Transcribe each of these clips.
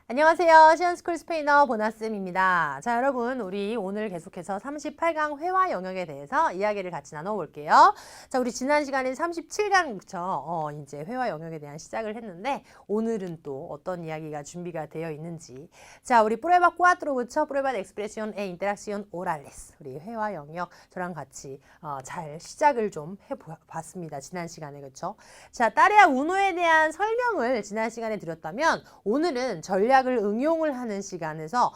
안녕하세요. 시원스쿨 스페인어 보나쌤입니다. 자, 여러분, 우리 오늘 계속해서 38강 회화 영역에 대해서 이야기를 같이 나눠볼게요. 자, 우리 지난 시간에 37강, 그쵸? 이제 회화 영역에 대한 시작을 했는데, 오늘은 또 어떤 이야기가 준비가 되어 있는지. 자, 우리 prueba 4, 그쵸? prueba de expresión e interacción orales. 우리 회화 영역, 저랑 같이 잘 시작을 좀 해봤습니다. 지난 시간에, 그쵸? 자, 따레아 우노에 대한 설명을 지난 시간에 드렸다면, 오늘은 전략을 응용을 하는 시간에서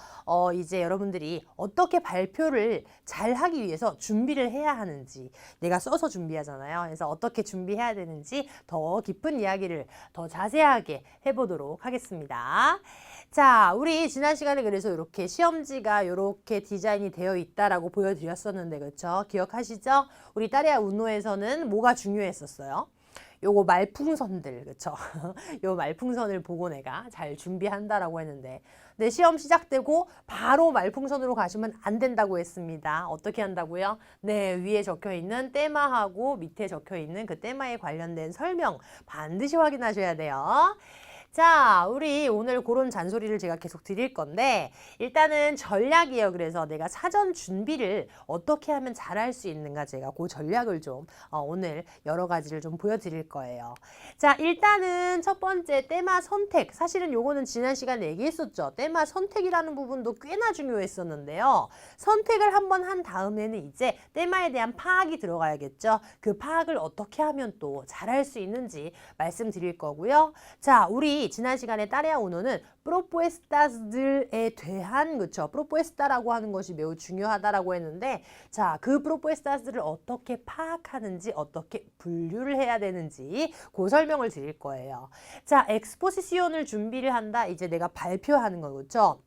이제 여러분들이 어떻게 발표를 잘 하기 위해서 준비를 해야 하는지, 내가 써서 준비하잖아요. 그래서 어떻게 준비해야 되는지 더 깊은 이야기를 더 자세하게 해보도록 하겠습니다. 자, 우리 지난 시간에 그래서 이렇게 시험지가 이렇게 디자인이 되어 있다라고 보여드렸었는데, 그렇죠? 기억하시죠? 우리 따레아 우노에서는 뭐가 중요했었어요? 요거 말풍선들, 그쵸? 요 말풍선을 보고 내가 잘 준비한다라고 했는데, 네, 시험 시작되고 바로 말풍선으로 가시면 안 된다고 했습니다. 어떻게 한다고요? 네, 위에 적혀 있는 테마하고 밑에 적혀 있는 그 테마에 관련된 설명 반드시 확인하셔야 돼요. 자, 우리 오늘 그런 잔소리를 제가 계속 드릴 건데, 일단은 전략이에요. 그래서 내가 사전 준비를 어떻게 하면 잘할 수 있는가, 제가 그 전략을 좀 오늘 여러 가지를 좀 보여드릴 거예요. 자, 일단은 첫 번째 테마 선택. 사실은 요거는 지난 시간에 얘기했었죠. 테마 선택이라는 부분도 꽤나 중요했었는데요. 선택을 한번 한 다음에는 이제 테마에 대한 파악이 들어가야겠죠. 그 파악을 어떻게 하면 또 잘할 수 있는지 말씀드릴 거고요. 자, 우리 지난 시간에 따레아 우노는 프로포에스타스들에 대한, 그쵸? 프로포에스타라고 하는 것이 매우 중요하다라고 했는데, 자, 그 프로포에스타스들을 어떻게 파악하는지, 어떻게 분류를 해야 되는지 그 설명을 드릴 거예요. 자, 엑스포지시온을 준비를 한다. 이제 내가 발표하는 거, 그쵸?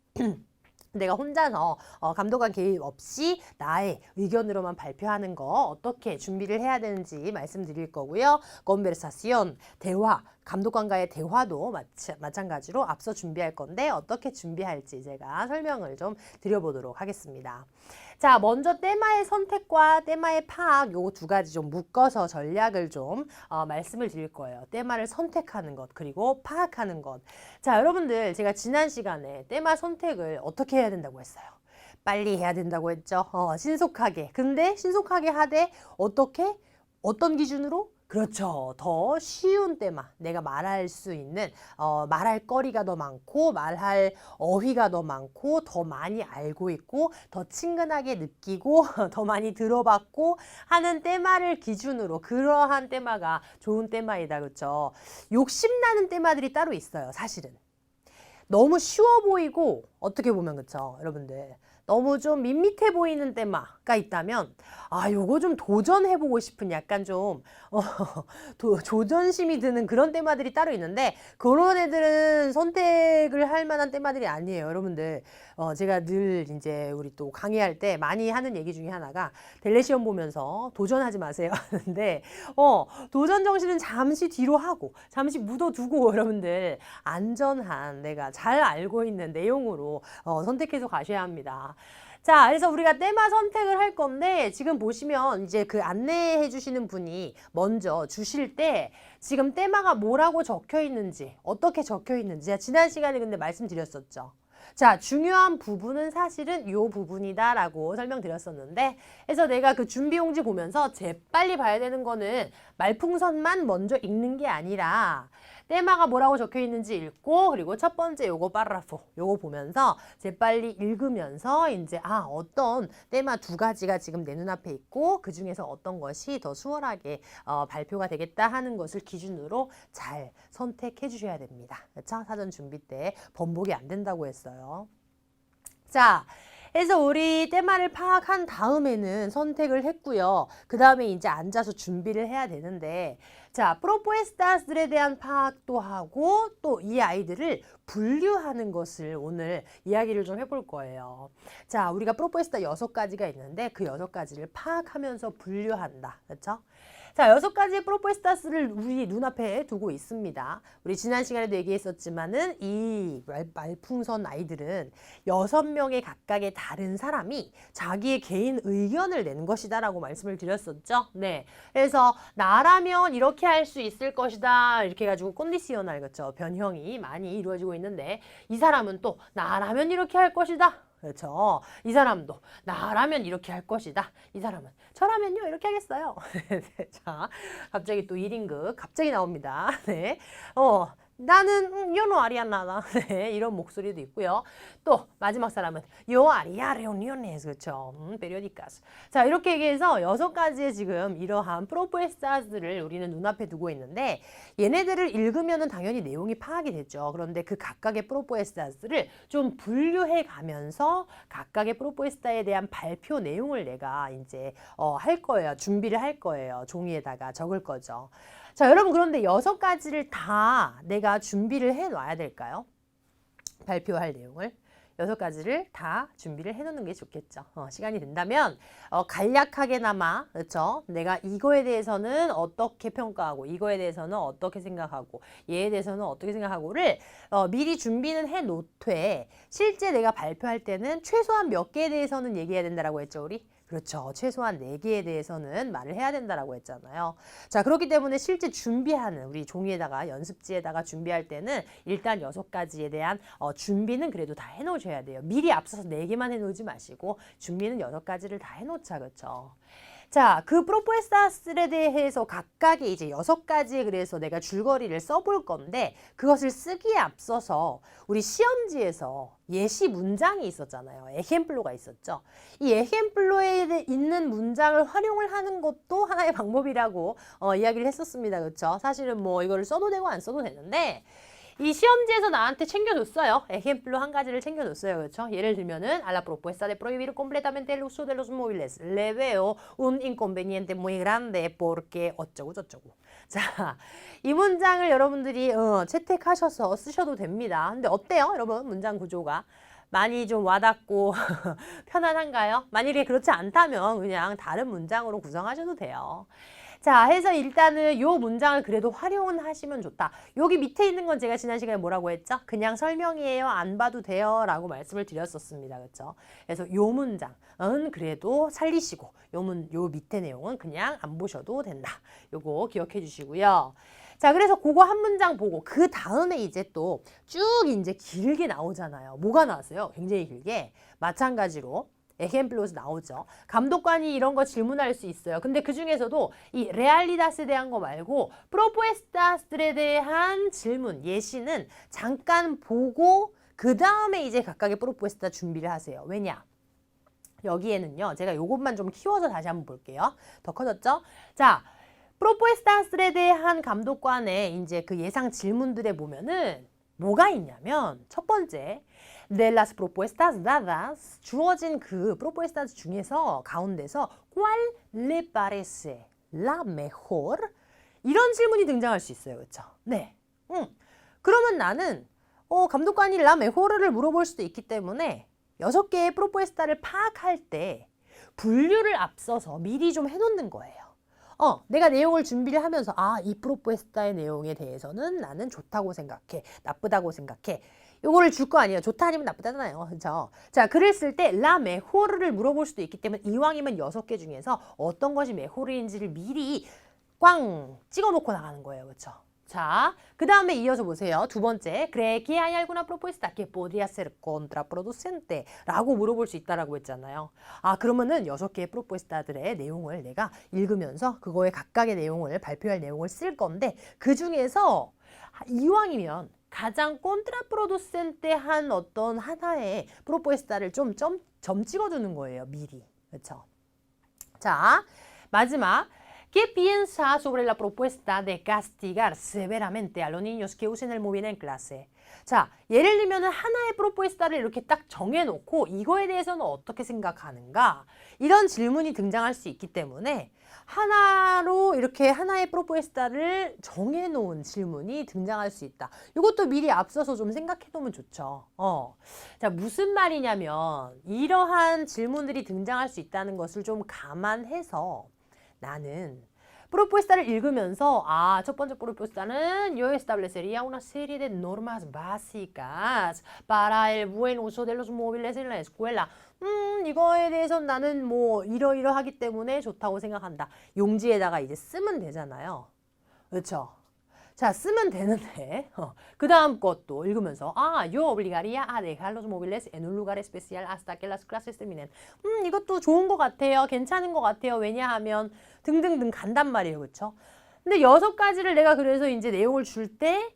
내가 혼자서 감독관 개입 없이 나의 의견으로만 발표하는 거 어떻게 준비를 해야 되는지 말씀드릴 거고요. conversación, 대화, 감독관과의 대화도 마찬가지로 앞서 준비할 건데 어떻게 준비할지 제가 설명을 좀 드려보도록 하겠습니다. 자, 먼저 테마의 선택과 테마의 파악, 요거 두 가지 좀 묶어서 전략을 좀 말씀을 드릴 거예요. 테마를 선택하는 것, 그리고 파악하는 것. 자, 여러분들, 제가 지난 시간에 테마 선택을 어떻게 해야 된다고 했어요? 빨리 해야 된다고 했죠. 신속하게. 근데 신속하게 하되 어떻게? 어떤 기준으로? 그렇죠. 더 쉬운 테마. 내가 말할 수 있는 말할 거리가 더 많고 말할 어휘가 더 많고 더 많이 알고 있고 더 친근하게 느끼고 더 많이 들어봤고 하는 테마를 기준으로, 그러한 테마가 좋은 테마이다. 그렇죠? 욕심나는 테마들이 따로 있어요. 사실은. 너무 쉬워 보이고, 어떻게 보면, 그쵸? 여러분들. 너무 좀 밋밋해 보이는 테마가 있다면, 요거 좀 도전해보고 싶은 약간 좀, 조전심이 드는 그런 테마들이 따로 있는데, 그런 애들은 선택을 할 만한 테마들이 아니에요. 여러분들. 제가 늘 이제 우리 또 강의할 때 많이 하는 얘기 중에 하나가, 델레시험 보면서 도전하지 마세요 하는데, 도전 정신은 잠시 뒤로 하고, 잠시 묻어두고, 여러분들, 안전한 내가 잘 알고 있는 내용으로 선택해서 가셔야 합니다. 자, 그래서 우리가 테마 선택을 할 건데, 지금 보시면 이제 그 안내해 주시는 분이 먼저 주실 때 지금 테마가 뭐라고 적혀 있는지, 어떻게 적혀 있는지, 제가 지난 시간에 근데 말씀드렸었죠. 자, 중요한 부분은 사실은 이 부분이다라고 설명드렸었는데, 그래서 내가 그 준비용지 보면서 재빨리 봐야 되는 거는 말풍선만 먼저 읽는 게 아니라 테마가 뭐라고 적혀 있는지 읽고, 그리고 첫 번째 요거 파라포 요거 보면서 재빨리 읽으면서 이제 어떤 테마 두 가지가 지금 내 눈앞에 있고 그 중에서 어떤 것이 더 수월하게 발표가 되겠다 하는 것을 기준으로 잘 선택해 주셔야 됩니다. 그렇죠? 사전 준비 때 번복이 안 된다고 했어요. 자, 그래서 우리 테마를 파악한 다음에는 선택을 했고요. 그 다음에 이제 앉아서 준비를 해야 되는데, 자, 프로포에스타스들에 대한 파악도 하고 또 이 아이들을 분류하는 것을 오늘 이야기를 좀 해볼 거예요. 자, 우리가 프로포에스타 6가지가 있는데 그 6가지를 파악하면서 분류한다. 그렇죠? 자, 6가지의 프로포에스타스를 우리 눈앞에 두고 있습니다. 우리 지난 시간에도 얘기했었지만은 이 말풍선 아이들은 6명의 각각의 다른 사람이 자기의 개인 의견을 내는 것이다라고 말씀을 드렸었죠. 네. 그래서 나라면 이렇게 할 수 있을 것이다. 이렇게 해가지고 콘디시오날, 그렇죠. 변형이 많이 이루어지고 있는데 이 사람은 또 나라면 이렇게 할 것이다. 그렇죠. 이 사람도 나라면 이렇게 할 것이다. 이 사람은 저라면요 이렇게 하겠어요. 자, 갑자기 또 1인극 갑자기 나옵니다. 네. 나는 yo no haría nada. 네, 이런 목소리도 있고요. 또 마지막 사람은 yo haría reuniones. 그렇죠. periódicas. 자, 이렇게 얘기해서 6가지의 지금 이러한 프로포에스타스를 우리는 눈앞에 두고 있는데 얘네들을 읽으면은 당연히 내용이 파악이 되죠. 그런데 그 각각의 프로포에스타스를 좀 분류해 가면서 각각의 프로포에스타에 대한 발표 내용을 내가 이제 할 거예요. 준비를 할 거예요. 종이에다가 적을 거죠. 자, 여러분 그런데 6가지를 다 내가 준비를 해 놔야 될까요? 발표할 내용을 6가지를 다 준비를 해 놓는 게 좋겠죠. 시간이 된다면 간략하게나마, 그렇죠? 내가 이거에 대해서는 어떻게 평가하고 이거에 대해서는 어떻게 생각하고 얘에 대해서는 어떻게 생각하고를 미리 준비는 해 놓되 실제 내가 발표할 때는 최소한 몇 개에 대해서는 얘기해야 된다라고 했죠, 우리? 그렇죠. 최소한 4개에 대해서는 말을 해야 된다라고 했잖아요. 자, 그렇기 때문에 실제 준비하는 우리 종이에다가 연습지에다가 준비할 때는 일단 6가지에 대한 준비는 그래도 다 해놓으셔야 돼요. 미리 앞서서 4개만 해놓지 마시고 준비는 6가지를 다 해놓자. 그렇죠. 자, 그 프로포에스타스에 대해서 각각의 이제 6가지에 그래서 내가 줄거리를 써볼 건데 그것을 쓰기에 앞서서 우리 시험지에서 예시 문장이 있었잖아요. 에젬플로가 있었죠. 이 에젬플로에 있는 문장을 활용을 하는 것도 하나의 방법이라고 이야기를 했었습니다. 그렇죠? 사실은 뭐 이거를 써도 되고 안 써도 되는데 이 시험지에서 나한테 챙겨줬어요. 에젬플로 한 가지를 챙겨줬어요. 그렇죠? 예를 들면은 a la propuesta de prohibir completamente el uso de los móviles le veo un inconveniente muy grande porque 어쩌고 저쩌고. 자, 이 문장을 여러분들이 채택하셔서 쓰셔도 됩니다. 근데 어때요? 여러분 문장 구조가 많이 좀 와닿고 편안한가요? 만일에 그렇지 않다면 그냥 다른 문장으로 구성하셔도 돼요. 자, 해서 일단은 요 문장을 그래도 활용은 하시면 좋다. 여기 밑에 있는 건 제가 지난 시간에 뭐라고 했죠? 그냥 설명이에요. 안 봐도 돼요. 라고 말씀을 드렸었습니다. 그렇죠? 그래서 요 문장은 그래도 살리시고 요 밑에 내용은 그냥 안 보셔도 된다. 요거 기억해 주시고요. 자, 그래서 그거 한 문장 보고 그 다음에 이제 또 쭉 이제 길게 나오잖아요. 뭐가 나왔어요? 굉장히 길게. 마찬가지로 에젬플로에서 나오죠. 감독관이 이런 거 질문할 수 있어요. 근데 그 중에서도 이 레알리다스에 대한 거 말고 프로포에스타스들에 대한 질문, 예시는 잠깐 보고 그 다음에 이제 각각의 프로포에스타 준비를 하세요. 왜냐? 여기에는요. 제가 요것만 좀 키워서 다시 한번 볼게요. 더 커졌죠? 자, 프로포에스타스에 대한 감독관의 이제 그 예상 질문들에 보면은 뭐가 있냐면 첫 번째 de las propuestas dadas 주어진 그 프로포에스타스 중에서 가운데서 ¿cuál le parece la mejor? 이런 질문이 등장할 수 있어요. 그렇죠? 네. 그러면 나는 감독관이 la mejor를 물어볼 수도 있기 때문에 6개의 프로포에스타를 파악할 때 분류를 앞서서 미리 좀 해놓는 거예요. 내가 내용을 준비를 하면서 이 프로포에스타의 내용에 대해서는 나는 좋다고 생각해. 나쁘다고 생각해. 요거를 줄 거 아니에요. 좋다 아니면 나쁘다잖아요. 그렇죠? 자, 글을 쓸 때 라 메호르를 물어볼 수도 있기 때문에 이왕이면 6개 중에서 어떤 것이 메호르인지를 미리 꽝 찍어놓고 나가는 거예요. 그렇죠? 자, 그 다음에 이어서 보세요. 두 번째, cree que hay alguna propuesta que podría ser contraproducente 라고 물어볼 수 있다라고 했잖아요. 그러면은 6개의 프로포에스타들의 내용을 내가 읽으면서 그거의 각각의 내용을 발표할 내용을 쓸 건데 그 중에서 이왕이면 가장 콘트라프로두센테한 어떤 하나의 프로포에스타를 좀 점 찍어주는 거예요. 미리. 그렇죠? 자, 마지막. ¿Qué piensa sobre la propuesta de castigar severamente a los niños que usen el móvil en clase? 자, 예를 들면 하나의 프로포에스타를 이렇게 딱 정해놓고 이거에 대해서는 어떻게 생각하는가? 이런 질문이 등장할 수 있기 때문에 하나로 이렇게 하나의 프로포에스타를 정해놓은 질문이 등장할 수 있다. 이것도 미리 앞서서 좀 생각해두면 좋죠. 자, 무슨 말이냐면 이러한 질문들이 등장할 수 있다는 것을 좀 감안해서 나는 프로포에스타를 읽으면서 첫 번째 프로포에스타는 yo establecería una serie de normas básicas para el buen uso de los móviles en la escuela. 이거에 대해서 나는 뭐 이러이러하기 때문에 좋다고 생각한다. 용지에다가 이제 쓰면 되잖아요. 그렇죠? 자, 쓰면 되는데 그 다음 것도 읽으면서 yo obligaría a dejar los móviles en un lugar especial hasta que las clases terminen. 이것도 좋은 것 같아요. 괜찮은 것 같아요. 왜냐하면 등등등 간단 말이에요. 그렇죠? 근데 6가지를 내가 그래서 이제 내용을 줄 때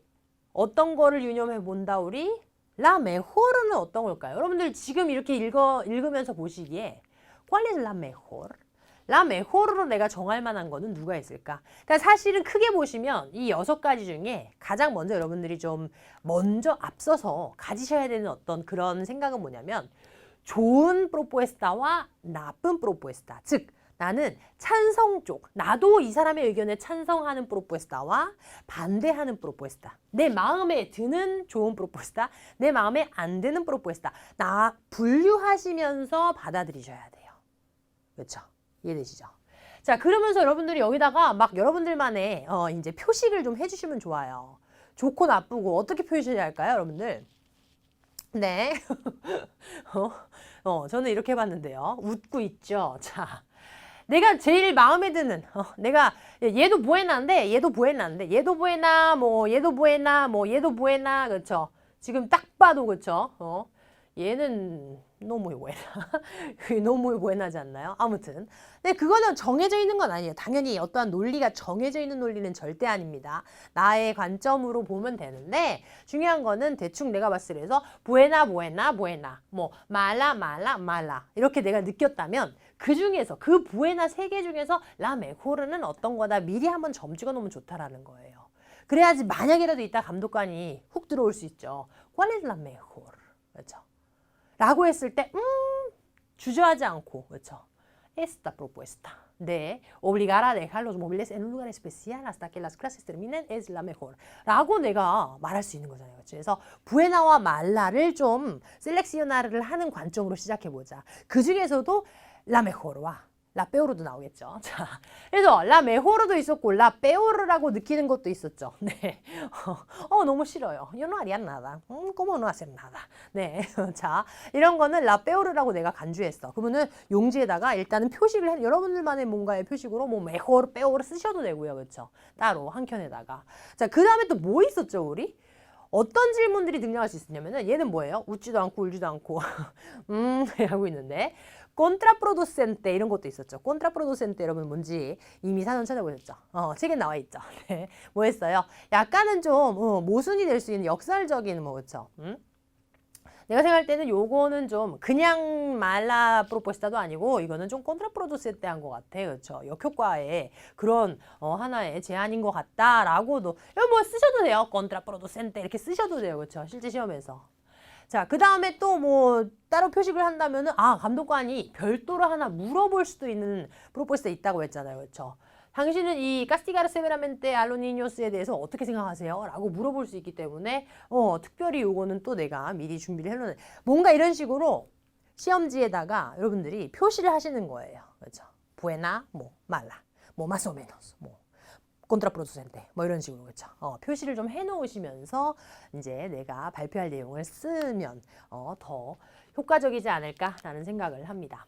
어떤 거를 유념해 본다 우리? La mejor는 어떤 걸까요? 여러분들 지금 이렇게 읽으면서 보시기에 ¿Cuál es la mejor? La mejor로 내가 정할 만한 거는 누가 있을까? 그러니까 사실은 크게 보시면 이 6가지 중에 가장 먼저 여러분들이 좀 먼저 앞서서 가지셔야 되는 어떤 그런 생각은 뭐냐면 좋은 프로포에스타와 나쁜 프로포에스타. 즉 나는 찬성 쪽, 나도 이 사람의 의견에 찬성하는 프로포에스타와 반대하는 프로포에스타. 내 마음에 드는 좋은 프로포에스타, 내 마음에 안 드는 프로포에스타. 나 분류하시면서 받아들이셔야 돼요. 그렇죠? 이해되시죠? 자, 그러면서 여러분들이 여기다가 막 여러분들만의 이제 표식을 좀 해주시면 좋아요. 좋고 나쁘고 어떻게 표시해야 할까요, 여러분들? 네. 저는 이렇게 해봤는데요. 웃고 있죠. 자, 내가 제일 마음에 드는 내가 얘도 부에나인데 얘도 부에나인데 얘도 부에나 뭐 얘도 부에나 뭐 얘도 부에나 그렇죠? 지금 딱 봐도 그렇죠? 얘는 너무 부에나 너무 부에나지 않나요? 아무튼 근데 그거는 정해져 있는 건 아니에요. 당연히 어떠한 논리가 정해져 있는 논리는 절대 아닙니다. 나의 관점으로 보면 되는데 중요한 거는 대충 내가 봤을 때서 부에나 부에나 부에나 뭐 말라 말라 말라 이렇게 내가 느꼈다면 그 중에서 그 부에나 3개 중에서 라 메호르는 어떤 거다 미리 한번 점 찍어 놓으면 좋다라는 거예요. 그래야지 만약이라도 이따 감독관이 훅 들어올 수 있죠. ¿Cuál es la mejor? 그렇죠? 라고 했을 때 주저하지 않고 그렇죠? Esta propuesta de obligar a dejar los móviles en un lugar especial hasta que las clases terminen es la mejor 라고 내가 말할 수 있는 거잖아요. 그렇죠? 그래서 부에나와 말라를 좀 셀렉시오나를 하는 관점으로 시작해보자. 그 중에서도 la mejor와 라 빼오르도 나오겠죠. 자, 그래서 라 메호르도 있었고 라 빼오르라고 느끼는 것도 있었죠. 네, 너무 싫어요. Yo no haría nada. ¿Cómo no hacer nada? 네, 자, 이런 거는 라 빼오르라고 내가 간주했어. 그러면은 용지에다가 일단은 표식을 해. 여러분들만의 뭔가의 표식으로 뭐 메호르, 빼오르 쓰셔도 되고요, 그렇죠? 따로 한 켠에다가. 자, 그 다음에 또 뭐 있었죠, 우리? 어떤 질문들이 등장할 수 있었냐면은 얘는 뭐예요? 웃지도 않고 울지도 않고 하고 있는데. 콘트라프로두센테 이런 것도 있었죠. 콘트라프로두센테 여러분 뭔지 이미 사전 찾아보셨죠? 책에 나와 있죠. 네. 뭐 했어요? 약간은 좀 모순이 될 수 있는 역설적인 뭐 그렇죠? 내가 생각할 때는 요거는 좀 그냥 말라 프로포스타도 아니고 이거는 좀 콘트라프로두센테 한 것 같아. 그렇죠? 역효과의 그런 하나의 제안인 것 같다라고도 여러분 뭐 쓰셔도 돼요. 콘트라프로두센테 이렇게 쓰셔도 돼요. 그렇죠? 실제 시험에서. 자, 그 다음에 또 뭐 따로 표식을 한다면은 감독관이 별도로 하나 물어볼 수도 있는 프로포스가 있다고 했잖아요. 그렇죠? 당신은 이 카스티가르 세베라멘테 알로니뇨스에 대해서 어떻게 생각하세요? 라고 물어볼 수 있기 때문에 특별히 요거는 또 내가 미리 준비를 해놓는 뭔가 이런 식으로 시험지에다가 여러분들이 표시를 하시는 거예요. 그렇죠? 부에나 뭐 말라 뭐 마소메노스 뭐 콘트라프로두센테 뭐 이런 식으로 그렇죠. 표시를 좀 해놓으시면서 이제 내가 발표할 내용을 쓰면 더 효과적이지 않을까라는 생각을 합니다.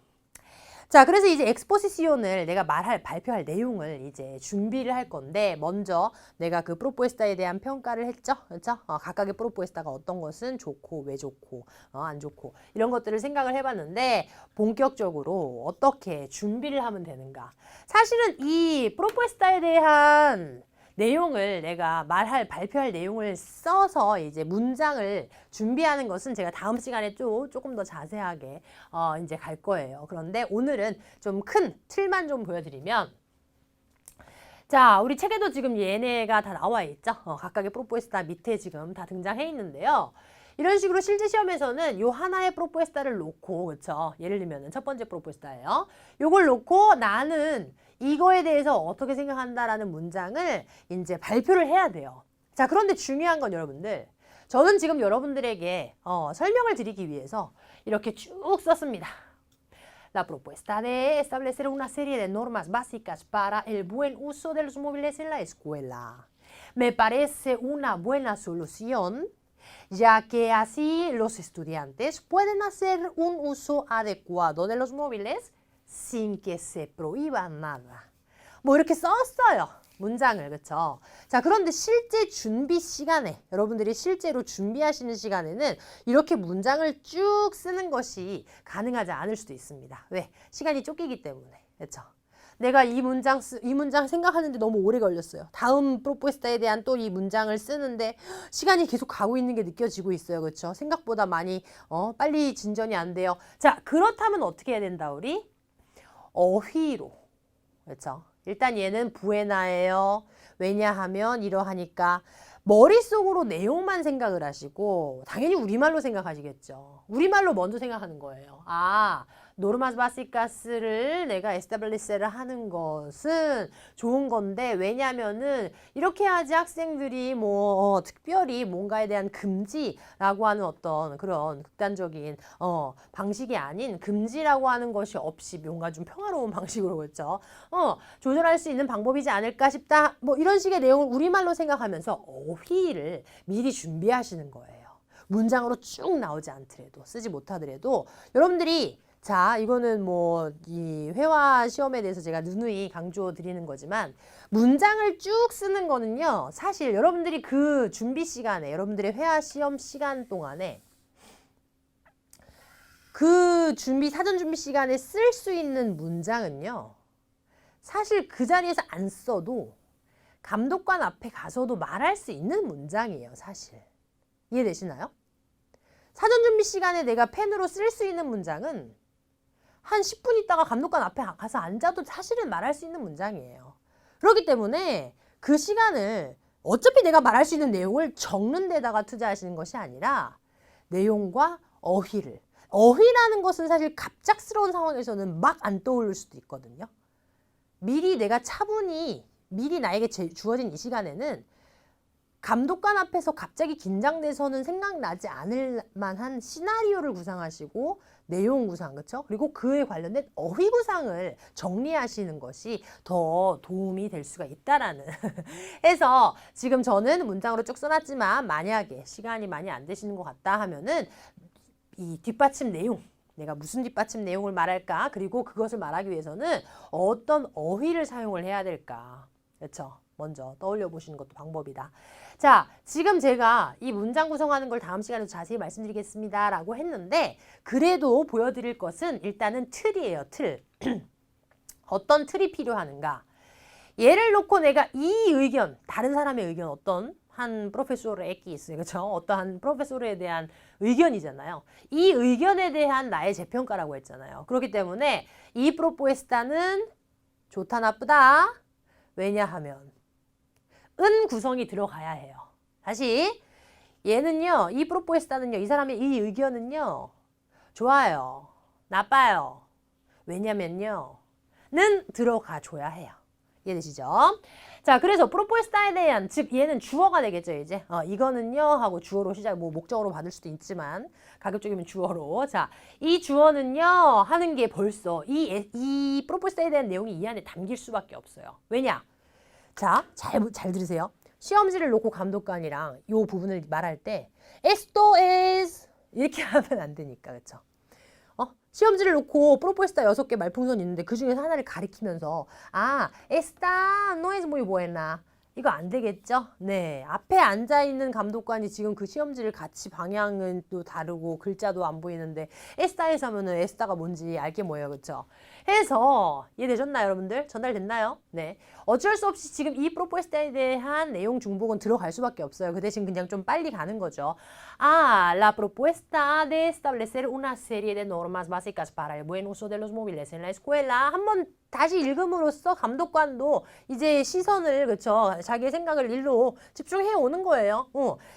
자, 그래서 이제 엑스포지시온을 내가 발표할 내용을 이제 준비를 할 건데 먼저 내가 그 프로포에스타에 대한 평가를 했죠. 그렇죠? 각각의 프로포에스타가 어떤 것은 좋고 왜 좋고 안 좋고 이런 것들을 생각을 해봤는데 본격적으로 어떻게 준비를 하면 되는가. 사실은 이 프로포에스타에 대한 내용을 내가 발표할 내용을 써서 이제 문장을 준비하는 것은 제가 다음 시간에 조금 더 자세하게 이제 갈 거예요. 그런데 오늘은 좀 큰 틀만 좀 보여드리면 자, 우리 책에도 지금 얘네가 다 나와 있죠. 각각의 프로포에스타 밑에 지금 다 등장해 있는데요. 이런 식으로 실제 시험에서는 요 하나의 프로포에스타를 놓고 그렇죠. 예를 들면 첫 번째 프로포에스타예요. 요걸 놓고 나는 이거에 대해서 어떻게 생각한다라는 문장을 이제 발표를 해야 돼요. 자, 그런데 중요한 건 여러분들, 저는 지금 여러분들에게 설명을 드리기 위해서 이렇게 쭉 썼습니다. La propuesta de establecer una serie de normas básicas para el buen uso de los móviles en la escuela. Me parece una buena solución, ya que así los estudiantes pueden hacer un uso adecuado de los móviles sin que se prohíba nada. 뭐 이렇게 썼어요. 문장을, 그쵸? 자, 그런데 실제 준비 시간에, 여러분들이 실제로 준비하시는 시간에는 이렇게 문장을 쭉 쓰는 것이 가능하지 않을 수도 있습니다. 왜? 시간이 쫓기기 때문에, 그쵸? 내가 이 문장 생각하는데 너무 오래 걸렸어요. 다음 프로포스타에 대한 또 이 문장을 쓰는데 시간이 계속 가고 있는 게 느껴지고 있어요. 그렇죠? 생각보다 많이 빨리 진전이 안 돼요. 자, 그렇다면 어떻게 해야 된다 우리? 어휘로. 그렇죠? 일단 얘는 부에나예요. 왜냐하면 이러하니까 머릿속으로 내용만 생각을 하시고 당연히 우리말로 생각하시겠죠. 우리말로 먼저 생각하는 거예요. 아, 노르마스 바시카스를 내가 에스타블리세를 하는 것은 좋은 건데 왜냐면은 이렇게 해야지 학생들이 뭐 특별히 뭔가에 대한 금지라고 하는 어떤 그런 극단적인 방식이 아닌 금지라고 하는 것이 없이 뭔가 좀 평화로운 방식으로 그렇죠. 조절할 수 있는 방법이지 않을까 싶다. 뭐 이런 식의 내용을 우리말로 생각하면서 어휘를 미리 준비하시는 거예요. 문장으로 쭉 나오지 않더라도 쓰지 못하더라도 여러분들이 자, 이거는 뭐 이 회화 시험에 대해서 제가 누누이 강조 드리는 거지만 문장을 쭉 쓰는 거는요. 사실 여러분들이 그 준비 시간에 여러분들의 회화 시험 시간 동안에 그 사전 준비 시간에 쓸 수 있는 문장은요. 사실 그 자리에서 안 써도 감독관 앞에 가서도 말할 수 있는 문장이에요. 사실. 이해되시나요? 사전 준비 시간에 내가 펜으로 쓸 수 있는 문장은 한 10분 있다가 감독관 앞에 가서 앉아도 사실은 말할 수 있는 문장이에요. 그렇기 때문에 그 시간을 어차피 내가 말할 수 있는 내용을 적는 데다가 투자하시는 것이 아니라 내용과 어휘를. 어휘라는 것은 사실 갑작스러운 상황에서는 막 안 떠오를 수도 있거든요. 미리 내가 차분히 미리 나에게 주어진 이 시간에는 감독관 앞에서 갑자기 긴장돼서는 생각나지 않을 만한 시나리오를 구상하시고 내용 구상, 그렇죠? 그리고 그에 관련된 어휘 구상을 정리하시는 것이 더 도움이 될 수가 있다라는 해서 지금 저는 문장으로 쭉 써놨지만 만약에 시간이 많이 안 되시는 것 같다 하면은 이 뒷받침 내용 내가 무슨 뒷받침 내용을 말할까? 그리고 그것을 말하기 위해서는 어떤 어휘를 사용을 해야 될까? 그렇죠? 먼저 떠올려 보시는 것도 방법이다. 자, 지금 제가 이 문장 구성하는 걸 다음 시간에 자세히 말씀드리겠습니다 라고 했는데 그래도 보여드릴 것은 일단은 틀이에요. 틀. 어떤 틀이 필요하는가? 예를 놓고 내가 이 의견, 다른 사람의 의견 어떤 한 프로페소르 액기 있어요. 그렇죠? 어떠한 프로페소르에 대한 의견이잖아요. 이 의견에 대한 나의 재평가라고 했잖아요. 그렇기 때문에 이 프로포에스타는 좋다 나쁘다. 왜냐하면 은 구성이 들어가야 해요. 다시 얘는요. 이 프로포에스타는요. 이 사람의 이 의견은요. 좋아요. 나빠요. 왜냐면요. 는 들어가 줘야 해요. 이해되시죠? 자, 그래서 프로포에스타에 대한 즉 얘는 주어가 되겠죠, 이제. 이거는요 하고 주어로 시작 뭐 목적어로 받을 수도 있지만 가급적이면 주어로. 자, 이 주어는요 하는 게 벌써 이 프로포에스타에 대한 내용이 이 안에 담길 수밖에 없어요. 왜냐? 자, 잘 들으세요. 시험지를 놓고 감독관이랑 이 부분을 말할 때 esto es 이렇게 하면 안 되니까. 그렇죠? 시험지를 놓고 프로포에스타 6개 말풍선이 있는데 그 중에서 하나를 가리키면서 esta no es muy buena. 이거 안 되겠죠? 네. 앞에 앉아있는 감독관이 지금 그 시험지를 같이 방향은 또 다르고 글자도 안 보이는데 에스타에서 하면은 에스타가 뭔지 알게 뭐예요. 그쵸? 해서 이해되셨나요, 여러분들? 전달됐나요? 네. 어쩔 수 없이 지금 이 프로포에스타에 대한 내용 중복은 들어갈 수밖에 없어요. 그 대신 그냥 좀 빨리 가는 거죠. La propuesta de establecer una serie de normas básicas para el buen uso de los móviles en la escuela. 한번 다시 읽음으로써 감독관도 이제 시선을 그쵸 자기의 생각을 일로 집중해 오는 거예요.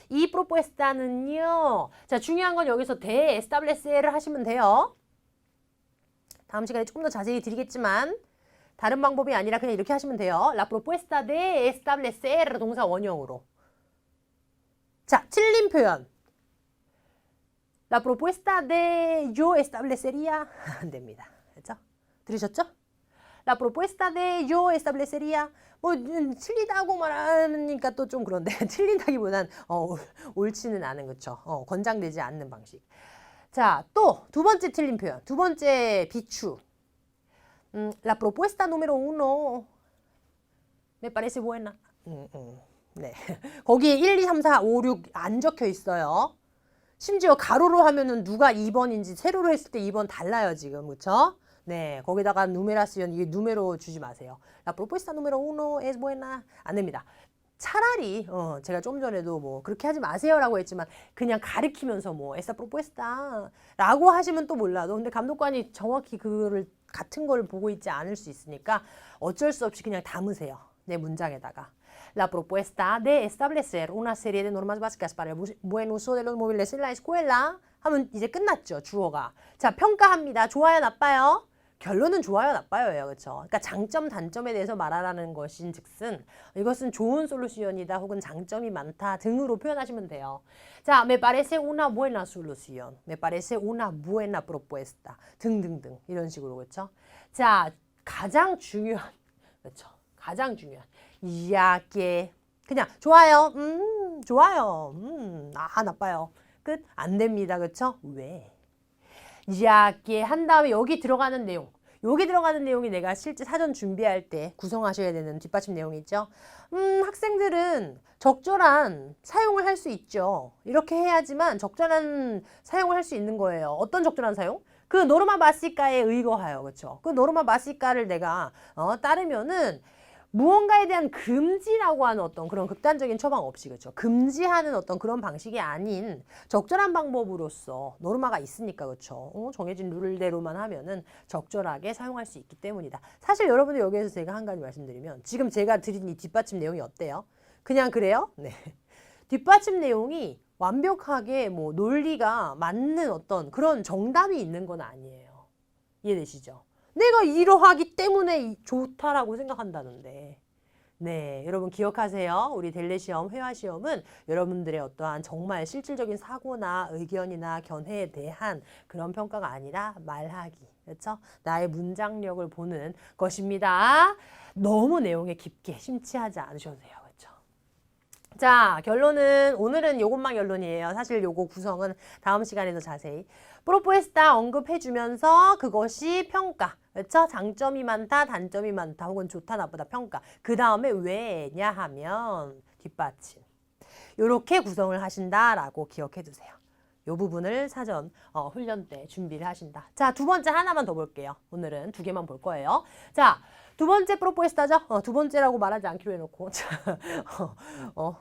이 프로포에스타는요. 자, 중요한 건 여기서 de establecer를 하시면 돼요. 다음 시간에 조금 더 자세히 드리겠지만 다른 방법이 아니라 그냥 이렇게 하시면 돼요. La propuesta de establecer 동사 원형으로. 자, 틀린 표현. La propuesta de yo establecería 안 됩니다. 그렇죠? 들으셨죠? La propuesta de yo establecería 뭐 틀리다고 말하니까 또 좀 그런데 틀린다기보단 옳지는 않은 그쵸? 권장되지 않는 방식. 자, 또 두 번째 틀린 표현. 두 번째 비추. La propuesta número uno me parece buena. 네. 거기에 1, 2, 3, 4, 5, 6 안 적혀 있어요. 심지어 가로로 하면은 누가 2번인지 세로로 했을 때 2번 달라요, 지금. 그쵸? 네. 거기다가 누메라시온, 이게 누메로 주지 마세요. La propuesta número uno es buena. 안 됩니다. 차라리, 제가 좀 전에도 뭐, 그렇게 하지 마세요라고 했지만, 그냥 가리키면서 뭐, esa propuesta 라고 하시면 또 몰라도, 근데 감독관이 정확히 그거를, 같은 걸 보고 있지 않을 수 있으니까, 어쩔 수 없이 그냥 담으세요. 내 문장에다가. La propuesta de establecer una serie de normas básicas para el buen uso de los móviles en la escuela 하면 이제 끝났죠, 주어가. 자, 평가합니다. 좋아요, 나빠요? 결론은 좋아요, 나빠요예요. 그렇죠? 그러니까 장점, 단점에 대해서 말하라는 것인 즉슨 이것은 좋은 솔루션이다 혹은 장점이 많다 등으로 표현하시면 돼요. 자, me parece una buena solución. me parece una buena propuesta. 등등등 이런 식으로 그렇죠? 자, 가장 중요한 그렇죠? 가장 중요한 이야기 그냥 좋아요. 좋아요. 나빠요. 끝. 안 됩니다. 그렇죠? 왜? 이야기 한 다음에 여기 들어가는 내용. 여기 들어가는 내용이 내가 실제 사전 준비할 때 구성하셔야 되는 뒷받침 내용이 있죠. 학생들은 적절한 사용을 할 수 있죠. 이렇게 해야지만 적절한 사용을 할 수 있는 거예요. 어떤 적절한 사용? 그 노르마 바시카에 의거하여. 그렇죠? 그 노르마 바시카를 내가 따르면은 무언가에 대한 금지라고 하는 어떤 그런 극단적인 처방 없이 그렇죠. 금지하는 어떤 그런 방식이 아닌 적절한 방법으로서 노르마가 있으니까 그렇죠. 정해진 룰대로만 하면은 적절하게 사용할 수 있기 때문이다. 사실 여러분들 여기에서 제가 한 가지 말씀드리면 지금 제가 드린 이 뒷받침 내용이 어때요? 그냥 그래요? 네. 뒷받침 내용이 완벽하게 뭐 논리가 맞는 어떤 그런 정답이 있는 건 아니에요. 이해되시죠? 내가 이러하기 때문에 좋다라고 생각한다는데. 네, 여러분 기억하세요. 우리 델레 시험, 회화 시험은 여러분들의 어떠한 정말 실질적인 사고나 의견이나 견해에 대한 그런 평가가 아니라 말하기. 그렇죠? 나의 문장력을 보는 것입니다. 너무 내용에 깊게 심취하지 않으셔도 돼요. 그렇죠? 자, 결론은 오늘은 요것만 결론이에요. 사실 요거 구성은 다음 시간에 더 자세히 프로포에스타 언급해주면서 그것이 평가. 그렇죠? 장점이 많다, 단점이 많다, 혹은 좋다, 나쁘다, 평가. 그 다음에 왜냐 하면 뒷받침. 요렇게 구성을 하신다라고 기억해 두세요. 요 부분을 사전 훈련 때 준비를 하신다. 자, 두 번째 하나만 더 볼게요. 오늘은 두 개만 볼 거예요. 자, 두 번째 프로포에스타죠? 두 번째라고 말하지 않기로 해놓고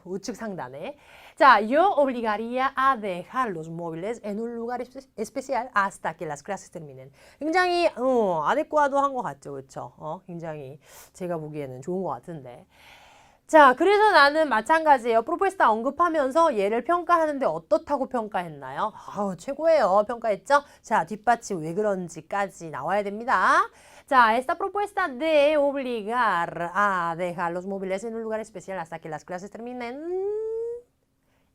우측 상단에 자, yo obligaría a dejar los móviles en un lugar especial hasta que las clases terminen. 굉장히 아데쿠아도한 것 같죠, 그렇죠? 굉장히 제가 보기에는 좋은 것 같은데. 자, 그래서 나는 마찬가지예요. 프로포에스타 언급하면서 얘를 평가하는데 어떻다고 평가했나요? 최고예요. 평가했죠? 자, 뒷받침 왜 그런지까지 나와야 됩니다. 자, esta propuesta de obligar a dejar los móviles en un lugar especial hasta que las clases terminen.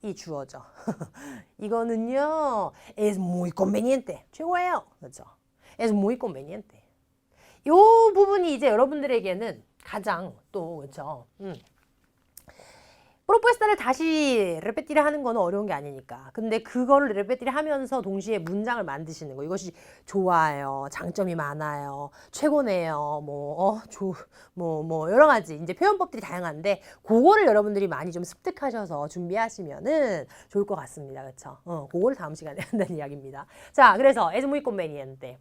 이 주어죠. 이거는요, es muy conveniente. 최고예요. 그렇죠? es muy conveniente. 이 부분이 이제 여러분들에게는 가장 또, 그렇죠? 프로포에스타를 다시 레페티를 하는 거는 어려운 게 아니니까. 근데 그거를 레페티를 하면서 동시에 문장을 만드시는 거. 이것이 좋아요. 장점이 많아요. 최고네요. 여러 가지. 이제 표현법들이 다양한데, 그거를 여러분들이 많이 좀 습득하셔서 준비하시면은 좋을 것 같습니다. 그쵸? 그거를 다음 시간에 한다는 이야기입니다. 자, 그래서, es muy conveniente.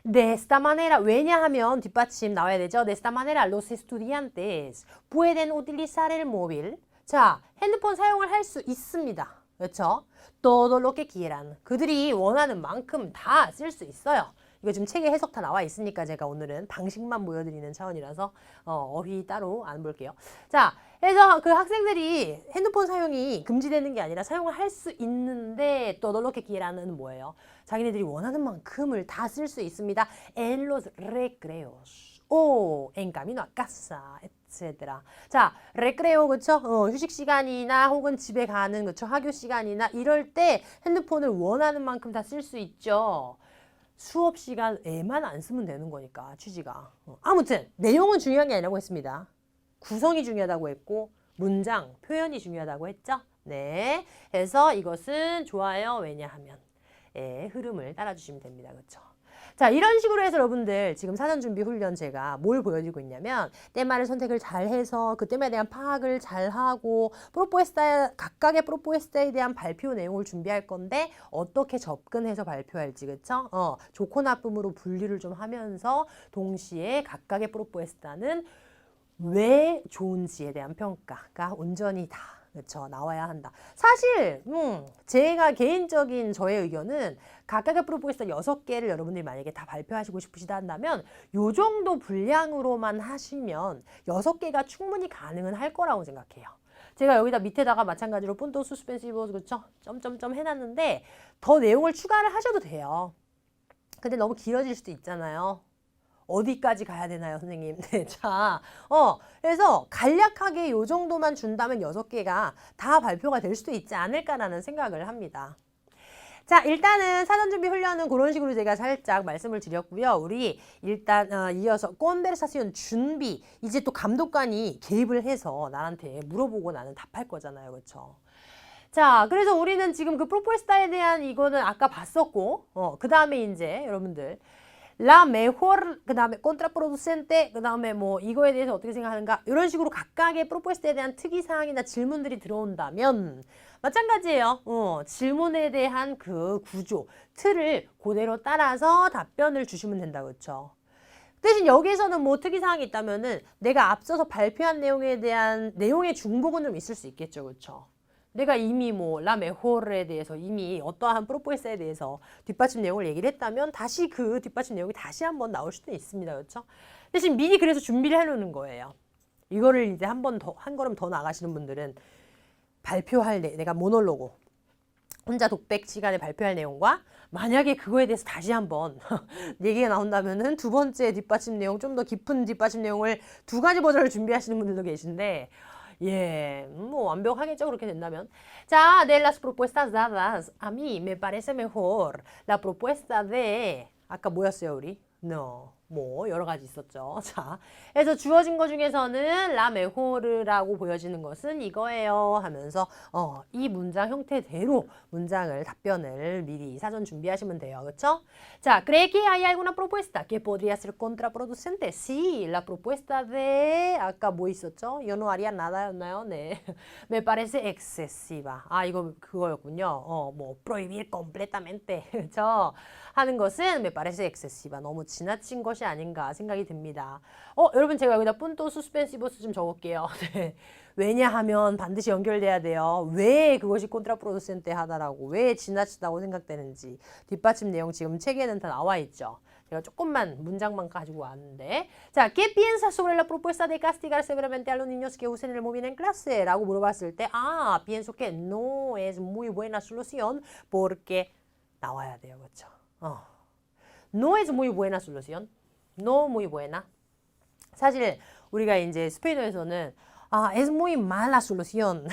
De esta manera, 왜냐하면 뒷받침 나와야 되죠. De esta manera, los estudiantes pueden utilizar el móvil. 자, 핸드폰 사용을 할 수 있습니다. 그렇죠? Todo lo que quieran. 그들이 원하는 만큼 다 쓸 수 있어요. 이거 지금 책에 해석 다 나와 있으니까 제가 오늘은 방식만 보여드리는 차원이라서 어휘 따로 안 볼게요. 자, 그래서 그 학생들이 핸드폰 사용이 금지되는 게 아니라 사용을 할 수 있는데 todo lo que quieran은 뭐예요? 자기네들이 원하는 만큼을 다 쓸 수 있습니다. En los recreos o en camino a casa, etc. 자, recreo 그쵸? 휴식 시간이나 혹은 집에 가는 그쵸? 학교 시간이나 이럴 때 핸드폰을 원하는 만큼 다 쓸 수 있죠. 수업 시간에만 안 쓰면 되는 거니까 취지가. 아무튼 내용은 중요한 게 아니라고 했습니다. 구성이 중요하다고 했고 문장, 표현이 중요하다고 했죠. 네, 그래서 이것은 좋아요. 왜냐하면 흐름을 따라주시면 됩니다. 그렇죠? 자, 이런 식으로 해서 여러분들 지금 사전 준비 훈련 제가 뭘 보여드리고 있냐면 때말의 선택을 잘 해서 그 때말에 대한 파악을 잘 하고 각각의 프로포에스타에 대한 발표 내용을 준비할 건데 어떻게 접근해서 발표할지 그쵸? 좋고 나쁨으로 분리를 좀 하면서 동시에 각각의 프로포에스타는 왜 좋은지에 대한 평가가 온전히 다 그렇죠. 나와야 한다. 사실 제가 개인적인 저의 의견은 각각의 프로포에스타 6개를 여러분들이 만약에 다 발표하시고 싶으시다 한다면 요 정도 분량으로만 하시면 6개가 충분히 가능은 할 거라고 생각해요. 제가 여기다 밑에다가 마찬가지로 puntos suspensivos 그렇죠? 점점점 해놨는데 더 내용을 추가를 하셔도 돼요. 근데 너무 길어질 수도 있잖아요. 어디까지 가야 되나요, 선생님? 네, 자, 그래서 간략하게 요 정도만 준다면 6개가 다 발표가 될 수도 있지 않을까라는 생각을 합니다. 자, 일단은 사전준비 훈련은 그런 식으로 제가 살짝 말씀을 드렸고요. 우리 일단 이어서 콘베르사시온 준비, 이제 또 감독관이 개입을 해서 나한테 물어보고 나는 답할 거잖아요. 그렇죠? 자, 그래서 우리는 지금 그 프로포에스타에 대한 이거는 아까 봤었고, 그 다음에 이제 여러분들 La mejor, 그 다음에 contraproducente, 그 다음에 뭐 이거에 대해서 어떻게 생각하는가 이런 식으로 각각의 프로포에스타에 대한 특이사항이나 질문들이 들어온다면 마찬가지예요. 질문에 대한 그 구조, 틀을 그대로 따라서 답변을 주시면 된다. 그렇죠? 대신 여기에서는 뭐 특이사항이 있다면은 내가 앞서서 발표한 내용에 대한 내용의 중복은 좀 있을 수 있겠죠. 그렇죠? 내가 이미 뭐 라메호르에 대해서 이미 어떠한 프로포에스에 대해서 뒷받침 내용을 얘기를 했다면 다시 그 뒷받침 내용이 다시 한번 나올 수도 있습니다. 그렇죠? 대신 미리 그래서 준비를 해놓는 거예요. 이거를 이제 한 걸음 더 나가시는 분들은 발표할 내가 모놀로고 혼자 독백 시간에 발표할 내용과 만약에 그거에 대해서 다시 한번 얘기가 나온다면은 두 번째 뒷받침 내용 좀 더 깊은 뒷받침 내용을 2가지 버전을 준비하시는 분들도 계신데 예, 뭐 완벽하겠죠 그렇게 된다면. 자, de las propuestas dadas, a mí me parece mejor la propuesta de 아까 뭐였어요 우리? No, 뭐 여러 가지 있었죠. 자, 그래서 주어진 것 중에서는 la mejor라고 보여지는 것은 이거예요 하면서 이 문장 형태대로 문장을 답변을 미리 사전 준비하시면 돼요. 그렇죠? 자, ¿cree que hay alguna propuesta que podría ser contraproducente? Sí, la propuesta de 아까 뭐 있었죠? Yo no haría nada였나요? 네. Me parece excesiva. 아, 이거 그거였군요. 뭐 prohibir completamente. 그렇죠? 하는 것은 me parece excesiva. 너무 지나친 것이 아닌가 생각이 듭니다. 여러분 제가 여기다 puntos suspensivos 좀 적을게요. 네. 왜냐하면 반드시 연결돼야 돼요. 왜 그것이 contraproducente 하다라고 왜 지나치다고 생각되는지 뒷받침 내용 지금 책에는 다 나와 있죠. 제가 조금만 문장만 가지고 왔는데 자, ¿qué piensas sobre la propuesta de castigar severamente a los niños que usen el móvil en clase? 라고 물어봤을 때 pienso que no es muy buena solución porque 나와야 돼요. 그렇죠? No es muy buena solución. No muy buena. 사실 우리가 이제 스페인어에서는 es muy mala solución.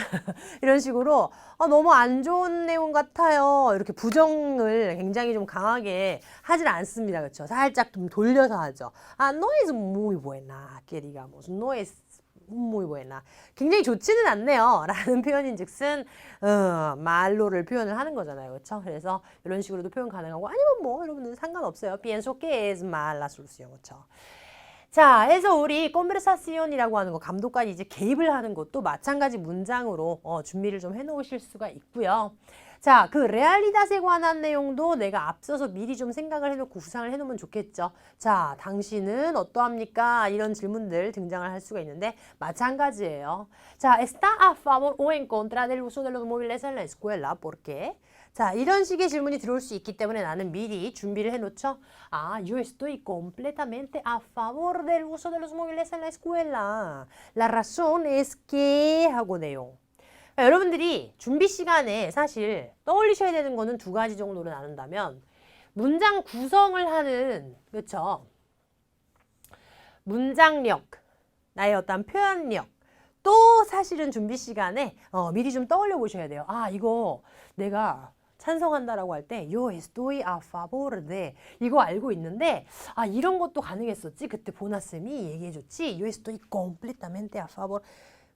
이런 식으로 너무 안 좋은 내용 같아요. 이렇게 부정을 굉장히 좀 강하게 하질 않습니다. 그렇죠? 살짝 좀 돌려서 하죠. no es muy buena. que digamos. No es muy buena. 굉장히 좋지는 않네요. 라는 표현인 즉슨 말로를 표현을 하는 거잖아요. 그렇죠? 그래서 이런 식으로도 표현 가능하고 아니면 뭐 여러분들 상관없어요. Pienso que es mala solución. 그렇죠? 자, 해서 우리 conversacion이라고 하는 거 감독관이 이제 개입을 하는 것도 마찬가지 문장으로 준비를 좀 해놓으실 수가 있고요. 자, 그 레알리닷에 관한 내용도 내가 앞서서 미리 좀 생각을 해놓고 구상을 해놓으면 좋겠죠. 자, 당신은 어떠합니까? 이런 질문들 등장을 할 수가 있는데 마찬가지예요. 자, ¿está a favor o en contra del uso de los móviles en la escuela? ¿Por qué? 자, 이런 식의 질문이 들어올 수 있기 때문에 나는 미리 준비를 해놓죠. Yo estoy completamente a favor del uso de los móviles en la escuela. La razón es que 하고 내용. 여러분들이 준비 시간에 사실 떠올리셔야 되는 거는 2가지 정도로 나눈다면 문장 구성을 하는 그렇죠? 문장력, 나의 어떤 표현력 또 사실은 준비 시간에 미리 좀 떠올려 보셔야 돼요. 이거 내가 찬성한다라고 할 때 yo estoy a favor de 이거 알고 있는데 아 이런 것도 가능했었지 그때 보나쌤이 얘기해줬지 yo estoy completamente a favor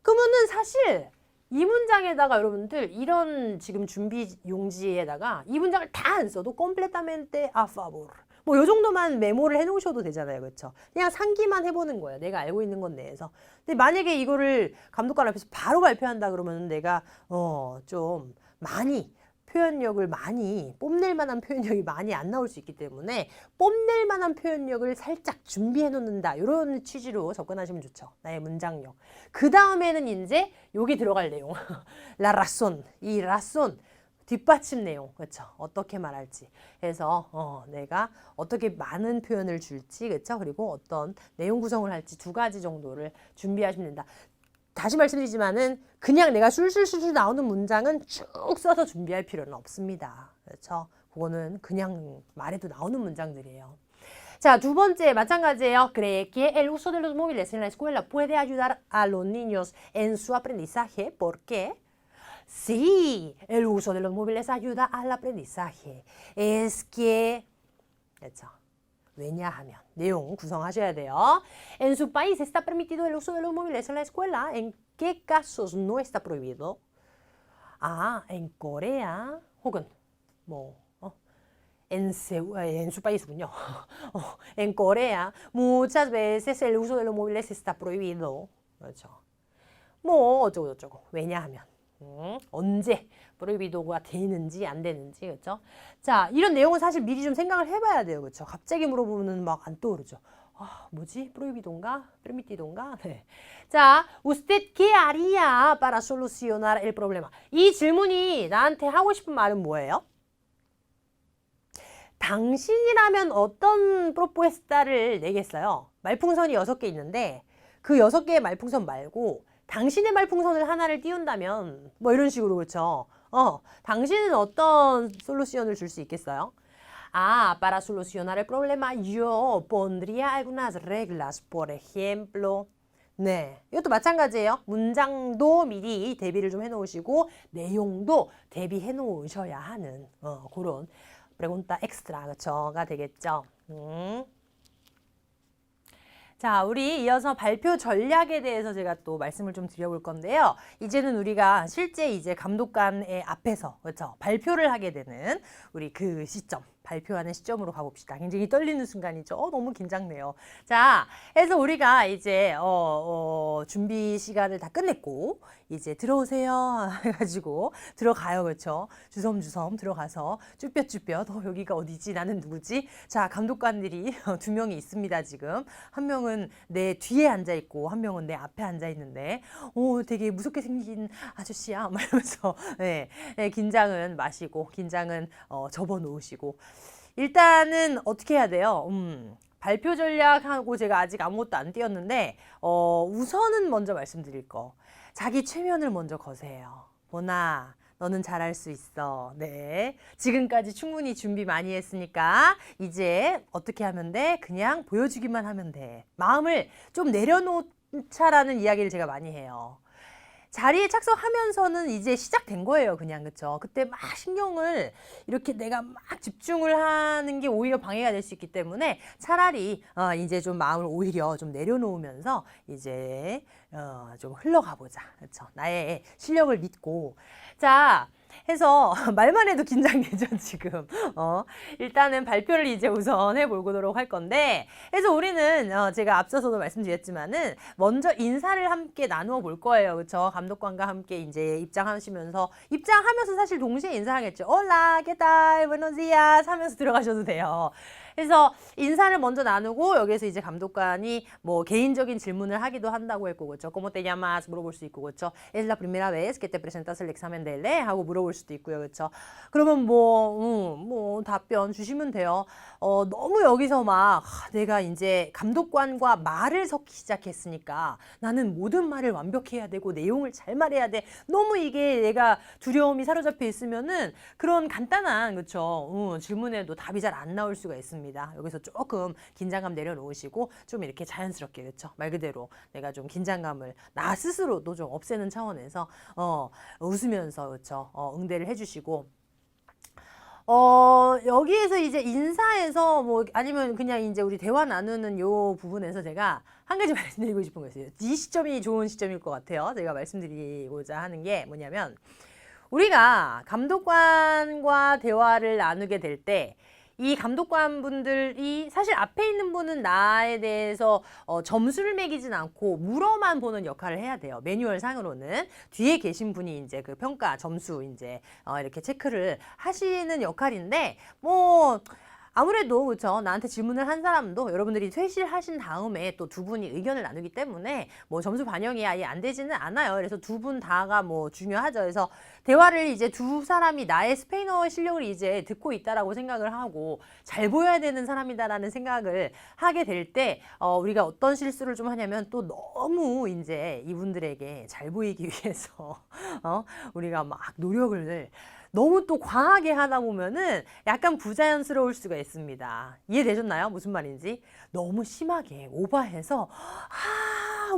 그러면은 사실 이 문장에다가 여러분들 이런 지금 준비 용지에다가 이 문장을 다 안 써도 completamente a favor 뭐 요 정도만 메모를 해놓으셔도 되잖아요. 그렇죠? 그냥 상기만 해보는 거예요. 내가 알고 있는 것 내에서. 근데 만약에 이거를 감독관 앞에서 바로 발표한다 그러면 내가 좀 많이 표현력을 많이 뽐낼 만한 표현력이 많이 안 나올 수 있기 때문에 뽐낼 만한 표현력을 살짝 준비해 놓는다. 이런 취지로 접근하시면 좋죠. 나의 문장력. 그 다음에는 이제 여기 들어갈 내용. la razón. 이 razón. 뒷받침 내용, 그렇죠? 어떻게 말할지 해서 내가 어떻게 많은 표현을 줄지, 그렇죠? 그리고 어떤 내용 구성을 할지 두 가지 정도를 준비하시면 된다. 다시 말씀드리지만은 그냥 내가 술술술술 나오는 문장은 쭉 써서 준비할 필요는 없습니다. 그렇죠? 그거는 그냥 말해도 나오는 문장들이에요. 자, 두 번째 마찬가지예요. Cree que el uso de los móviles en la escuela puede ayudar a los niños en su aprendizaje. ¿Por qué? Sí, el uso de los móviles ayuda al aprendizaje. Es que, 그렇죠. 왜냐하면 내용 구성하셔야 돼요. En su país está permitido el uso de los móviles en la escuela. ¿En qué casos no está prohibido? Ah, en Corea 혹은 뭐 en su país군요. En Corea muchas veces el uso de los móviles está prohibido. 그렇죠. 뭐 어쩌고 저쩌고 왜냐하면 언제 프로히비도가 되는지 안 되는지 그렇죠? 자 이런 내용은 사실 미리 좀 생각을 해봐야 돼요 그렇죠? 갑자기 물어보면 막 안 떠오르죠. 아 뭐지 프로히비도인가 permitido인가? 네. 자 usted qué haría para solucionar el problema? 이 질문이 나한테 하고 싶은 말은 뭐예요? 당신이라면 어떤 프로포에스타를 내겠어요? 말풍선이 6개 있는데 그 6개의 말풍선 말고 당신의 말풍선을 하나를 띄운다면 뭐 이런 식으로 그렇죠. 당신은 어떤 솔루션을 줄 수 있겠어요? Ah, para solucionar el problema yo pondría algunas reglas, por ejemplo. 네, 이것도 마찬가지예요. 문장도 미리 대비를 좀 해놓으시고 내용도 대비해 놓으셔야 하는 그런 pregunta extra 그렇죠?가 되겠죠. 자, 우리 이어서 발표 전략에 대해서 제가 또 말씀을 좀 드려볼 건데요. 이제는 우리가 실제 이제 감독관의 앞에서 그렇죠? 발표를 하게 되는 우리 그 시점, 발표하는 시점으로 가봅시다. 굉장히 떨리는 순간이죠. 너무 긴장돼요. 자, 해서 우리가 이제 준비 시간을 다 끝냈고 이제 들어오세요 해가지고 들어가요. 그렇죠? 주섬주섬 들어가서 쭈뼛쭈뼛 여기가 어디지? 나는 누구지? 자, 감독관들이 2명이 있습니다. 지금. 한 명은 내 뒤에 앉아있고 한 명은 내 앞에 앉아있는데 되게 무섭게 생긴 아저씨야 막 이러면서 네, 긴장은 마시고 긴장은 접어놓으시고 일단은 어떻게 해야 돼요? 발표 전략하고 제가 아직 아무것도 안 띄웠는데 우선은 먼저 말씀드릴 거 자기 최면을 먼저 거세요. 보나 너는 잘할 수 있어. 네, 지금까지 충분히 준비 많이 했으니까 이제 어떻게 하면 돼? 그냥 보여주기만 하면 돼. 마음을 좀 내려놓자라는 이야기를 제가 많이 해요. 자리에 착석하면서는 이제 시작된 거예요. 그냥 그쵸? 그때 막 신경을 이렇게 내가 막 집중을 하는 게 오히려 방해가 될 수 있기 때문에 차라리 이제 좀 마음을 오히려 좀 내려놓으면서 이제 좀 흘러가 보자. 그쵸? 나의 실력을 믿고 자 해서 말만 해도 긴장되죠 지금. 일단은 발표를 이제 우선 해보도록 할 건데 그래서 우리는 제가 앞서서도 말씀드렸지만은 먼저 인사를 함께 나누어 볼 거예요. 그렇죠? 감독관과 함께 이제 입장하시면서 사실 동시에 인사하겠죠. Hola, ¿qué tal? Buenos días 하면서 들어가셔도 돼요. 그래서 인사를 먼저 나누고 여기서 이제 감독관이 뭐 개인적인 질문을 하기도 한다고 했고 그렇죠. ¿Cómo te llamas? 물어볼 수 있고 그렇죠. ¿Es la primera vez que te presentas el examen de ley? 하고 물어볼 수도 있고요. 그렇죠. 그러면 뭐 답변 주시면 돼요. 너무 여기서 막 내가 이제 감독관과 말을 섞기 시작했으니까 나는 모든 말을 완벽히 해야 되고 내용을 잘 말해야 돼. 너무 이게 내가 두려움이 사로잡혀 있으면은 그런 간단한 그렇죠. 질문에도 답이 잘 안 나올 수가 있습니다. 여기서 조금 긴장감 내려놓으시고 좀 이렇게 자연스럽게 그렇죠. 말 그대로 내가 좀 긴장감을 나 스스로도 좀 없애는 차원에서 웃으면서 그렇죠. 응대를 해주시고 여기에서 이제 인사에서 뭐 아니면 그냥 이제 우리 대화 나누는 요 부분에서 제가 한 가지 말씀드리고 싶은 거 있어요. 이 시점이 좋은 시점일 것 같아요. 제가 말씀드리고자 하는 게 뭐냐면 우리가 감독관과 대화를 나누게 될 때 이 감독관 분들이 사실 앞에 있는 분은 나에 대해서 점수를 매기진 않고 물어만 보는 역할을 해야 돼요. 매뉴얼 상으로는 뒤에 계신 분이 이제 그 평가 점수 이제 이렇게 체크를 하시는 역할인데 뭐 아무래도 그렇죠. 나한테 질문을 한 사람도 여러분들이 퇴실하신 다음에 또 두 분이 의견을 나누기 때문에 뭐 점수 반영이 아예 안 되지는 않아요. 그래서 두 분 다가 뭐 중요하죠. 그래서 대화를 이제 두 사람이 나의 스페인어 실력을 이제 듣고 있다라고 생각을 하고 잘 보여야 되는 사람이다라는 생각을 하게 될 때 우리가 어떤 실수를 좀 하냐면 또 너무 이제 이분들에게 잘 보이기 위해서 우리가 막 노력을 너무 또 과하게 하다 보면은 약간 부자연스러울 수가 있습니다. 이해되셨나요? 무슨 말인지? 너무 심하게 오버해서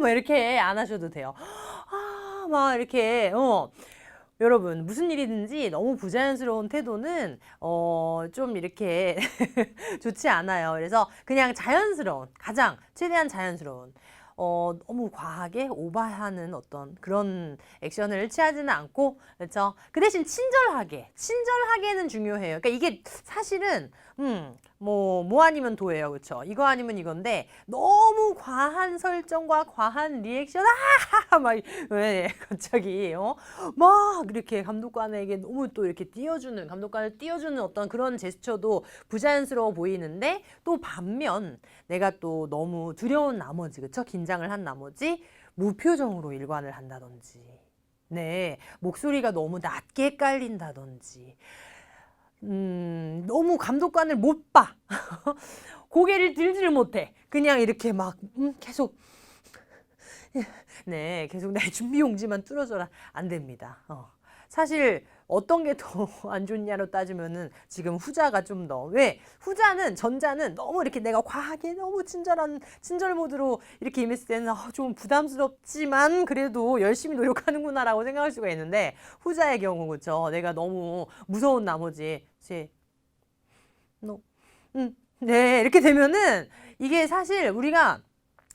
막 이렇게 안 하셔도 돼요. 막 이렇게 여러분 무슨 일이든지 너무 부자연스러운 태도는 좀 이렇게 좋지 않아요. 그래서 그냥 자연스러운 가장 최대한 자연스러운 너무 과하게 오버하는 어떤 그런 액션을 취하지는 않고 그렇죠. 그 대신 친절하게는 중요해요. 그러니까 이게 사실은 뭐 아니면 도예요. 그렇죠. 이거 아니면 이건데 너무 과한 설정과 과한 리액션 막 왜 갑자기 막 이렇게 감독관에게 너무 또 이렇게 감독관을 띄워주는 어떤 그런 제스처도 부자연스러워 보이는데 또 반면 내가 또 너무 두려운 나머지 그렇죠? 긴장을 한 나머지 무표정으로 일관을 한다든지 네 목소리가 너무 낮게 깔린다든지 너무 감독관을 못 봐. 고개를 들지를 못해. 그냥 이렇게 막 계속 네, 계속 내 준비용지만 뚫어줘라. 안 됩니다. 사실 어떤 게 더 안 좋냐로 따지면은 지금 후자가 좀 더. 왜? 전자는 너무 이렇게 내가 과하게 너무 친절 모드로 이렇게 임했을 때는 좀 부담스럽지만 그래도 열심히 노력하는구나라고 생각할 수가 있는데 후자의 경우 그렇죠. 내가 너무 무서운 나머지 네, 이렇게 되면은 이게 사실 우리가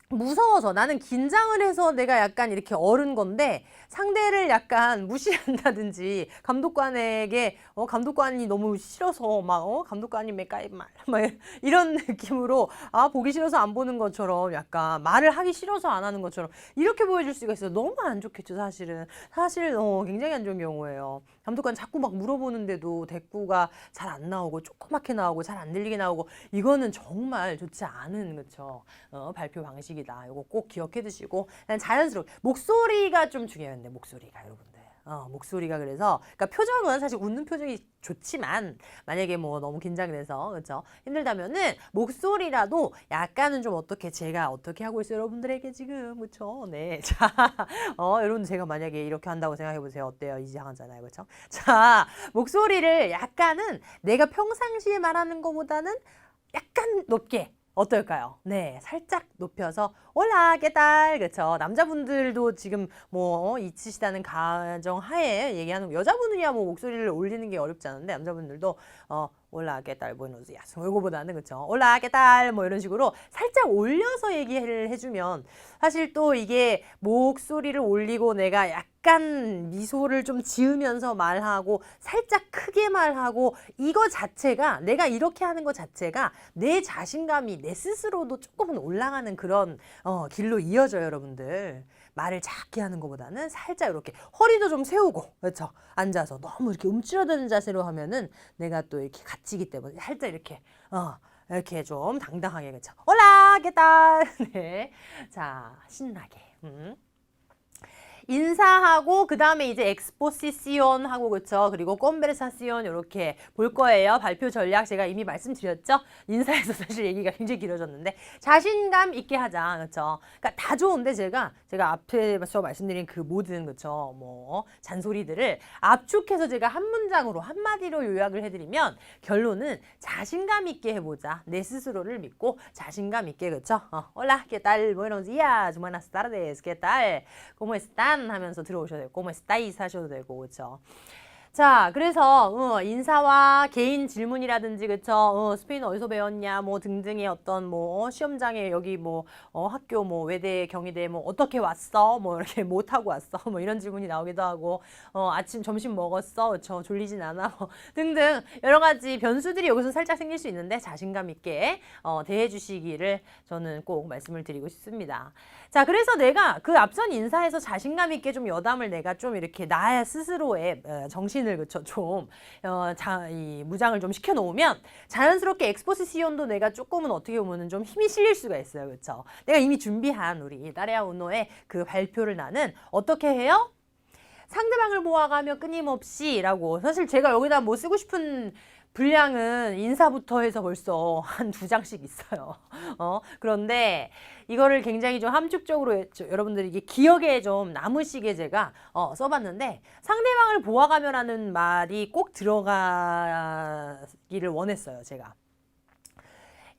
무서워서 나는 긴장을 해서 내가 약간 이렇게 얼은 건데 상대를 약간 무시한다든지 감독관에게 감독관이 너무 싫어서 막 감독관이 맥가이 막 이런 느낌으로 보기 싫어서 안 보는 것처럼 약간 말을 하기 싫어서 안 하는 것처럼 이렇게 보여줄 수가 있어요. 너무 안 좋겠죠, 사실은. 사실 굉장히 안 좋은 경우예요. 감독관 자꾸 막 물어보는데도 대꾸가 잘 안 나오고 조그맣게 나오고 잘 안 들리게 나오고 이거는 정말 좋지 않은 그쵸 발표 방식이다. 이거 꼭 기억해 두시고 그냥 자연스럽게 목소리가 좀 중요한데 목소리가 여러분들 목소리가 그래서 그러니까 표정은 사실 웃는 표정이 좋지만 만약에 뭐 너무 긴장돼서 그렇죠 힘들다면은 목소리라도 약간은 좀 제가 어떻게 하고 있어요 여러분들에게 지금 그렇죠 네자 여러분 제가 만약에 이렇게 한다고 생각해 보세요 어때요 이상하잖아요 그렇죠 자 목소리를 약간은 내가 평상시에 말하는 것보다는 약간 높게 어떨까요? 네, 살짝 높여서 올라, 깨달, 그쵸? 남자분들도 지금 뭐 있으시다는 가정 하에 얘기하는 여자분이야 뭐 목소리를 올리는 게 어렵지 않은데 남자분들도 올라, 깨달, 부에노스 아이레스 이거보다는 그쵸? 올라, 깨달 뭐 이런 식으로 살짝 올려서 얘기를 해주면 사실 또 이게 목소리를 올리고 내가 약간 미소를 좀 지으면서 말하고 살짝 크게 말하고 이거 자체가 내가 이렇게 하는 것 자체가 내 자신감이 내 스스로도 조금은 올라가는 그런 길로 이어져요 여러분들. 말을 작게 하는 것보다는 살짝 이렇게 허리도 좀 세우고 그렇죠 앉아서 너무 이렇게 움츠러드는 자세로 하면은 내가 또 이렇게 갇히기 때문에 살짝 이렇게 좀 당당하게 그렇죠 올라 깨달 네. 자 신나게 인사하고 그 다음에 이제 엑스포시시온 하고 그쵸 그리고 콘베르사시온 이렇게 볼 거예요. 발표 전략 제가 이미 말씀드렸죠. 인사에서 사실 얘기가 굉장히 길어졌는데 자신감 있게 하자 그쵸 그러니까 다 좋은데 제가 앞에서 말씀드린 그 모든 그쵸 뭐 잔소리들을 압축해서 제가 한 문장으로 한마디로 요약을 해드리면 결론은 자신감 있게 해보자. 내 스스로를 믿고 자신감 있게 그쵸 Hola, ¿qué tal? Buenos días, buenas tardes, ¿qué tal? ¿Cómo están? 하면서 들어오셔도 되고, ¿Cómo estáis? 하셔도 되고, 그쵸? 자, 그래서 인사와 개인 질문이라든지 그쵸? 스페인어 어디서 배웠냐 뭐 등등의 어떤 뭐 시험장에 여기 뭐 학교 뭐 외대 경희대 뭐 어떻게 왔어? 뭐 이렇게 뭐 타고 왔어? 뭐 이런 질문이 나오기도 하고 아침 점심 먹었어? 그쵸? 졸리진 않아? 뭐 등등 여러 가지 변수들이 여기서 살짝 생길 수 있는데 자신감 있게 대해 주시기를 저는 꼭 말씀을 드리고 싶습니다. 자, 그래서 내가 그 앞선 인사에서 자신감 있게 좀 여담을 내가 좀 이렇게 나 스스로의 정신을 그쵸 좀 이 무장을 좀 시켜놓으면 자연스럽게 엑스포지시온도 내가 조금은 어떻게 보면은 좀 힘이 실릴 수가 있어요, 그쵸? 내가 이미 준비한 우리 따레아 우노의 그 발표를 나는 어떻게 해요? 상대방을 모아가며 끊임없이라고. 사실 제가 여기다 뭐 쓰고 싶은 분량은 인사부터 해서 벌써 한 2장씩 있어요. 그런데 이거를 굉장히 좀 함축적으로 여러분들이 이게 기억에 좀 남으시게 제가 써봤는데 상대방을 보아가며라는 말이 꼭 들어가기를 원했어요, 제가.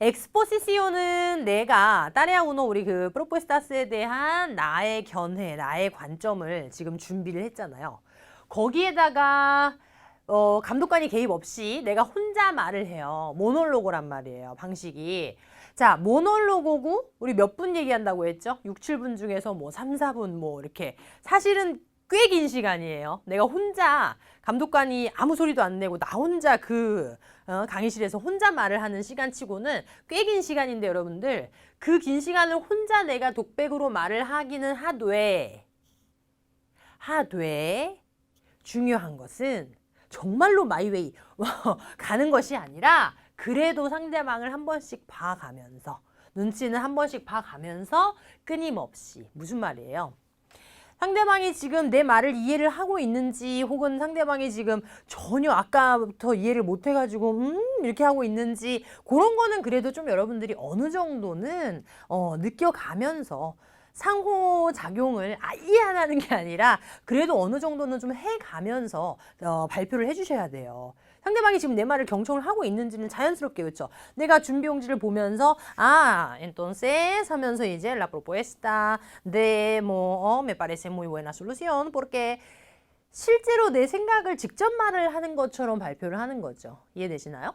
엑스포시시오는 내가 따레아 우노 우리 그 프로포스타스에 대한 나의 견해, 나의 관점을 지금 준비를 했잖아요. 거기에다가 감독관이 개입 없이 내가 혼자 말을 해요. 모놀로그란 말이에요, 방식이. 자, 모놀로그고 우리 몇 분 얘기한다고 했죠? 6, 7분 중에서 뭐 3, 4분 뭐 이렇게. 사실은 꽤 긴 시간이에요. 내가 혼자 감독관이 아무 소리도 안 내고 나 혼자 그 강의실에서 혼자 말을 하는 시간치고는 꽤 긴 시간인데 여러분들 그 긴 시간을 혼자 내가 독백으로 말을 하기는 하되 중요한 것은 정말로 마이웨이 가는 것이 아니라 그래도 상대방을 한 번씩 봐가면서 눈치는 한 번씩 봐가면서 끊임없이 무슨 말이에요? 상대방이 지금 내 말을 이해를 하고 있는지 혹은 상대방이 지금 전혀 아까부터 이해를 못 해가지고 이렇게 하고 있는지 그런 거는 그래도 좀 여러분들이 어느 정도는 느껴가면서 상호작용을 아예 안 하는 게 아니라 그래도 어느 정도는 좀 해가면서 발표를 해주셔야 돼요. 상대방이 지금 내 말을 경청을 하고 있는지는 자연스럽게 그렇죠. 내가 준비용지를 보면서 entonces 하면서 이제 la propuesta de 뭐 me parece muy buena solución porque 실제로 내 생각을 직접 말을 하는 것처럼 발표를 하는 거죠. 이해되시나요?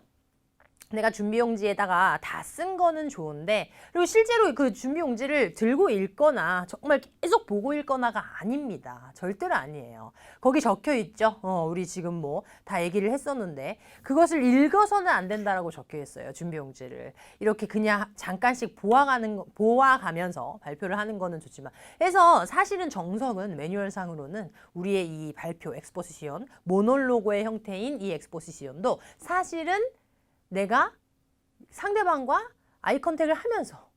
내가 준비용지에다가 다 쓴 거는 좋은데 그리고 실제로 그 준비용지를 들고 읽거나 정말 계속 보고 읽거나가 아닙니다. 절대로 아니에요. 거기 적혀 있죠. 우리 지금 뭐 다 얘기를 했었는데 그것을 읽어서는 안 된다라고 적혀 있어요. 준비용지를. 이렇게 그냥 잠깐씩 보아가면서 발표를 하는 거는 좋지만 그래서 사실은 정석은 매뉴얼상으로는 우리의 이 발표 엑스포지션 모놀로그의 형태인 이 엑스포지션도 사실은 내가 상대방과 아이 컨택을 하면서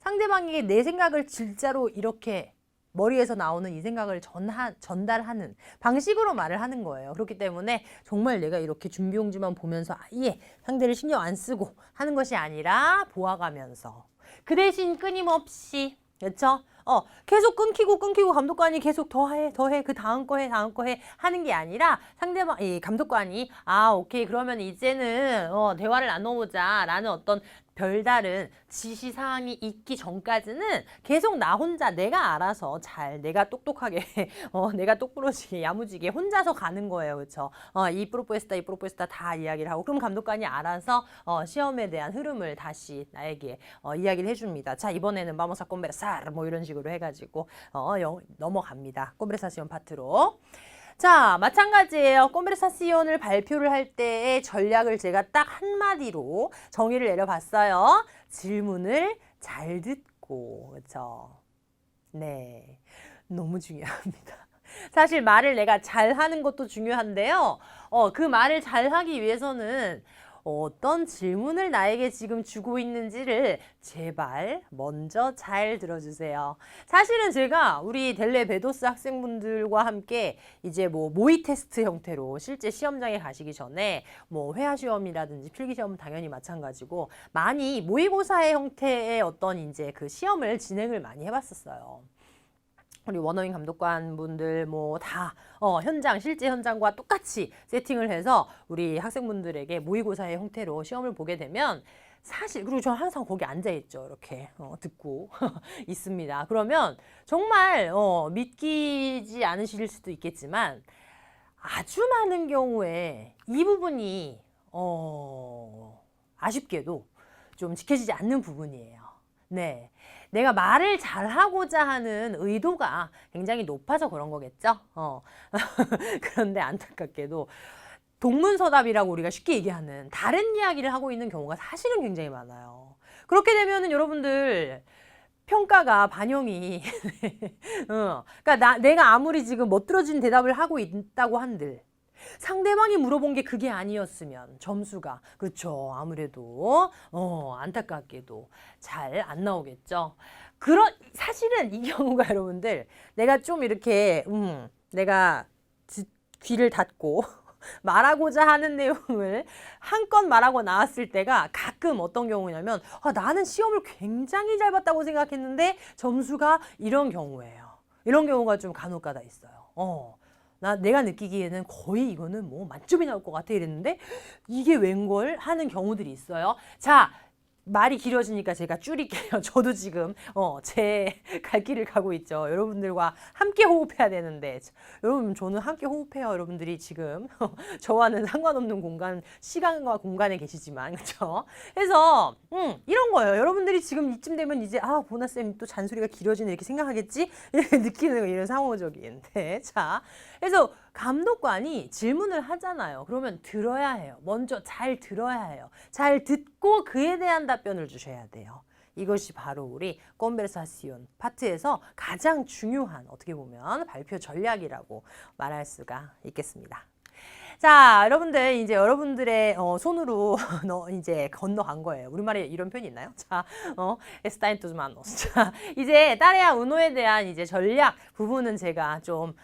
상대방에게 내 생각을 진짜로 이렇게 머리에서 나오는 이 생각을 전달하는 방식으로 말을 하는 거예요. 그렇기 때문에 정말 내가 이렇게 준비용지만 보면서 아예 상대를 신경 안 쓰고 하는 것이 아니라 보아가면서 그 대신 끊임없이 그렇죠? 계속 끊기고 감독관이 계속 더해 그 다음 거 해 하는 게 아니라 상대방 이 감독관이 오케이 그러면 이제는 대화를 나눠보자 라는 어떤 별다른 지시사항이 있기 전까지는 계속 나 혼자 내가 알아서 잘 내가 똑똑하게 내가 똑부러지게 야무지게 혼자서 가는 거예요. 그렇죠? 이 프로포에스타 다 이야기를 하고 그럼 감독관이 알아서 시험에 대한 흐름을 다시 나에게 이야기를 해줍니다. 자, 이번에는 vamos a conversar 뭐 이런 식으로 해가지고 넘어갑니다. conversación 파트로. 자, 마찬가지예요. 콘베르사시온을 발표를 할 때의 전략을 제가 딱 한마디로 정의를 내려봤어요. 질문을 잘 듣고, 그렇죠? 네, 너무 중요합니다. 사실 말을 내가 잘하는 것도 중요한데요. 그 말을 잘하기 위해서는 어떤 질문을 나에게 지금 주고 있는지를 제발 먼저 잘 들어주세요. 사실은 제가 우리 델레 베도스 학생분들과 함께 이제 뭐 모의 테스트 형태로 실제 시험장에 가시기 전에 뭐 회화 시험이라든지 필기 시험 당연히 마찬가지고 많이 모의고사의 형태의 어떤 이제 그 시험을 진행을 많이 해봤었어요. 우리 원어민 감독관 분들 뭐 다 실제 현장과 똑같이 세팅을 해서 우리 학생분들에게 모의고사의 형태로 시험을 보게 되면 사실 그리고 저는 항상 거기 앉아 있죠. 이렇게 듣고 있습니다. 그러면 정말 믿기지 않으실 수도 있겠지만 아주 많은 경우에 이 부분이 아쉽게도 좀 지켜지지 않는 부분이에요. 네. 내가 말을 잘하고자 하는 의도가 굉장히 높아서 그런 거겠죠. 그런데 안타깝게도 동문서답이라고 우리가 쉽게 얘기하는 다른 이야기를 하고 있는 경우가 사실은 굉장히 많아요. 그렇게 되면은 여러분들 평가가 반영이 그러니까 내가 아무리 지금 멋들어진 대답을 하고 있다고 한들 상대방이 물어본 게 그게 아니었으면 점수가 그렇죠. 아무래도 안타깝게도 잘 안 나오겠죠. 사실은 이 경우가 여러분들 내가 좀 이렇게 내가 귀를 닫고 말하고자 하는 내용을 한껏 말하고 나왔을 때가 가끔 어떤 경우냐면 나는 시험을 굉장히 잘 봤다고 생각했는데 점수가 이런 경우예요. 이런 경우가 좀 간혹가다 있어요. 내가 느끼기에는 거의 이거는 뭐 만점이 나올 것 같아 이랬는데 이게 웬걸 하는 경우들이 있어요. 자, 말이 길어지니까 제가 줄일게요. 저도 지금 제 갈 길을 가고 있죠. 여러분들과 함께 호흡해야 되는데 여러분 저는 함께 호흡해요. 여러분들이 지금 저와는 상관없는 공간, 시간과 공간에 계시지만 그렇죠? 그래서 이런 거예요. 여러분들이 지금 이쯤 되면 이제 보나쌤 또 잔소리가 길어지네 이렇게 생각하겠지? 이렇게 느끼는 이런 상호적인데 자, 그래서 감독관이 질문을 하잖아요. 그러면 들어야 해요. 먼저 잘 들어야 해요. 잘 듣고 그에 대한 답변을 주셔야 돼요. 이것이 바로 우리 컨버사시온 파트에서 가장 중요한 어떻게 보면 발표 전략이라고 말할 수가 있겠습니다. 자, 여러분들 이제 여러분들의 손으로 이제 건너간 거예요. 우리말에 이런 표현이 있나요? 자, está en tus manos. 자, 이제 따레아 우노에 대한 이제 전략 부분은 제가 좀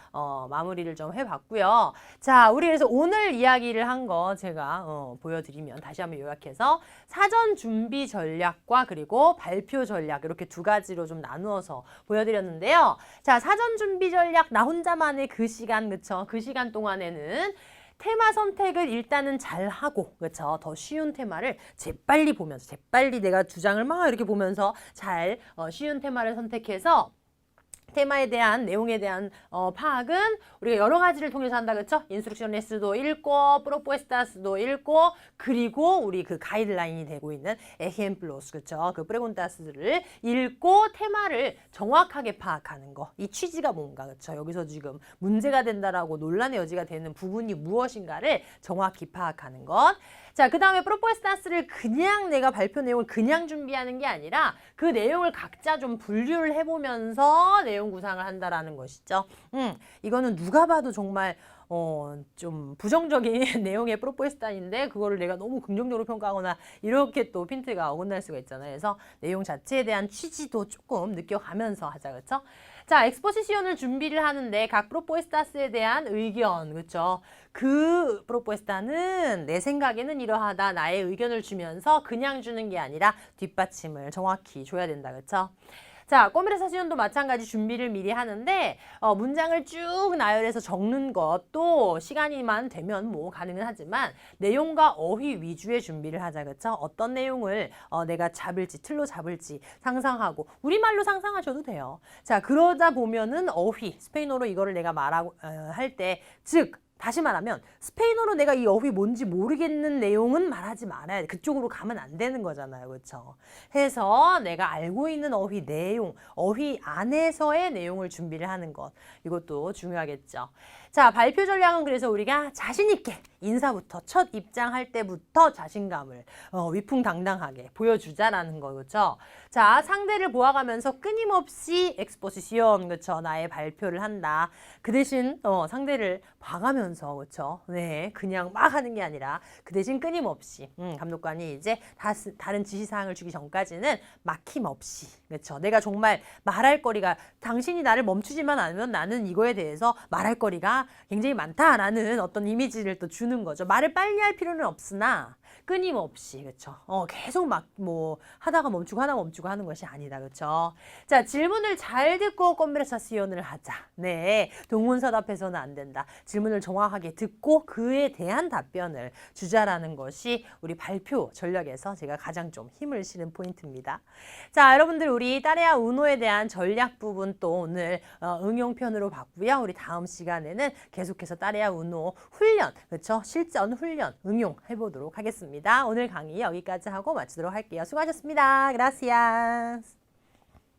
마무리를 좀 해봤고요. 자, 우리 그래서 오늘 이야기를 한 거 제가 보여드리면 다시 한번 요약해서 사전 준비 전략과 그리고 발표 전략 이렇게 두 가지로 좀 나누어서 보여드렸는데요. 자, 사전 준비 전략 나 혼자만의 그 시간 그쵸? 그 시간 동안에는 테마 선택을 일단은 잘 하고 그렇죠. 더 쉬운 테마를 재빨리 보면서 재빨리 내가 두 장을 막 이렇게 보면서 잘 쉬운 테마를 선택해서 테마에 대한 내용에 대한 파악은 우리가 여러 가지를 통해서 한다 그렇죠? 인스트럭셔네스도 읽고 프로포에스타스도 읽고 그리고 우리 그 가이드라인이 되고 있는 에히엠플로스 그렇죠? 그 프레곤타스를 읽고 테마를 정확하게 파악하는 거. 이 취지가 뭔가 그렇죠? 여기서 지금 문제가 된다라고 논란의 여지가 되는 부분이 무엇인가를 정확히 파악하는 것. 자, 그 다음에 프로포에스타스를 그냥 내가 발표 내용을 그냥 준비하는 게 아니라 그 내용을 각자 좀 분류를 해보면서 내용 구상을 한다라는 것이죠. 이거는 누가 봐도 정말 좀 부정적인 내용의 프로포에스타인데 그거를 내가 너무 긍정적으로 평가하거나 이렇게 또 핀트가 어긋날 수가 있잖아요. 그래서 내용 자체에 대한 취지도 조금 느껴가면서 하자, 그렇죠? 자, 엑스포지션을 준비를 하는데 각 프로포에스타스에 대한 의견, 그렇죠? 그 프로포에스타는 내 생각에는 이러하다 나의 의견을 주면서 그냥 주는 게 아니라 뒷받침을 정확히 줘야 된다, 그렇죠? 자, 꼬미레사시온도 마찬가지 준비를 미리 하는데 문장을 쭉 나열해서 적는 것도 시간이만 되면 뭐 가능은 하지만 내용과 어휘 위주의 준비를 하자, 그렇죠? 어떤 내용을 내가 잡을지 틀로 잡을지 상상하고 우리말로 상상하셔도 돼요. 자, 그러다 보면은 어휘 스페인어로 이거를 내가 말하고 할 때 즉 다시 말하면 스페인어로 내가 이 어휘 뭔지 모르겠는 내용은 말하지 말아야 돼. 그쪽으로 가면 안 되는 거잖아요. 그렇죠? 해서 내가 알고 있는 어휘 내용, 어휘 안에서의 내용을 준비를 하는 것. 이것도 중요하겠죠. 자, 발표 전략은 그래서 우리가 자신 있게 인사부터 첫 입장할 때부터 자신감을 위풍당당하게 보여주자라는 거, 그렇죠? 자, 상대를 보아가면서 끊임없이 엑스포지션, 그렇죠? 나의 발표를 한다. 그 대신 상대를 봐가면서, 그렇죠? 네, 그냥 막 하는 게 아니라 그 대신 끊임없이 감독관이 이제 다른 지시사항을 주기 전까지는 막힘없이, 그렇죠? 내가 정말 말할 거리가 당신이 나를 멈추지만 않으면 나는 이거에 대해서 말할 거리가 굉장히 많다라는 어떤 이미지를 또 주는 거죠. 말을 빨리 할 필요는 없으나 끊임없이 그쵸? 계속 막 뭐 하다가 멈추고 하다가 멈추고 하는 것이 아니다. 그쵸? 자, 질문을 잘 듣고 컨버세이션을 하자. 네, 동문서답해서는 안 된다. 질문을 정확하게 듣고 그에 대한 답변을 주자라는 것이 우리 발표 전략에서 제가 가장 좀 힘을 실은 포인트입니다. 자, 여러분들 우리 따레아 우노에 대한 전략 부분 또 오늘 응용편으로 봤고요. 우리 다음 시간에는 계속해서 따레아 우노 훈련, 그렇죠? 실전 훈련 응용해 보도록 하겠습니다. 오늘 강의 여기까지 하고 마치도록 할게요. 수고하셨습니다. Gracias.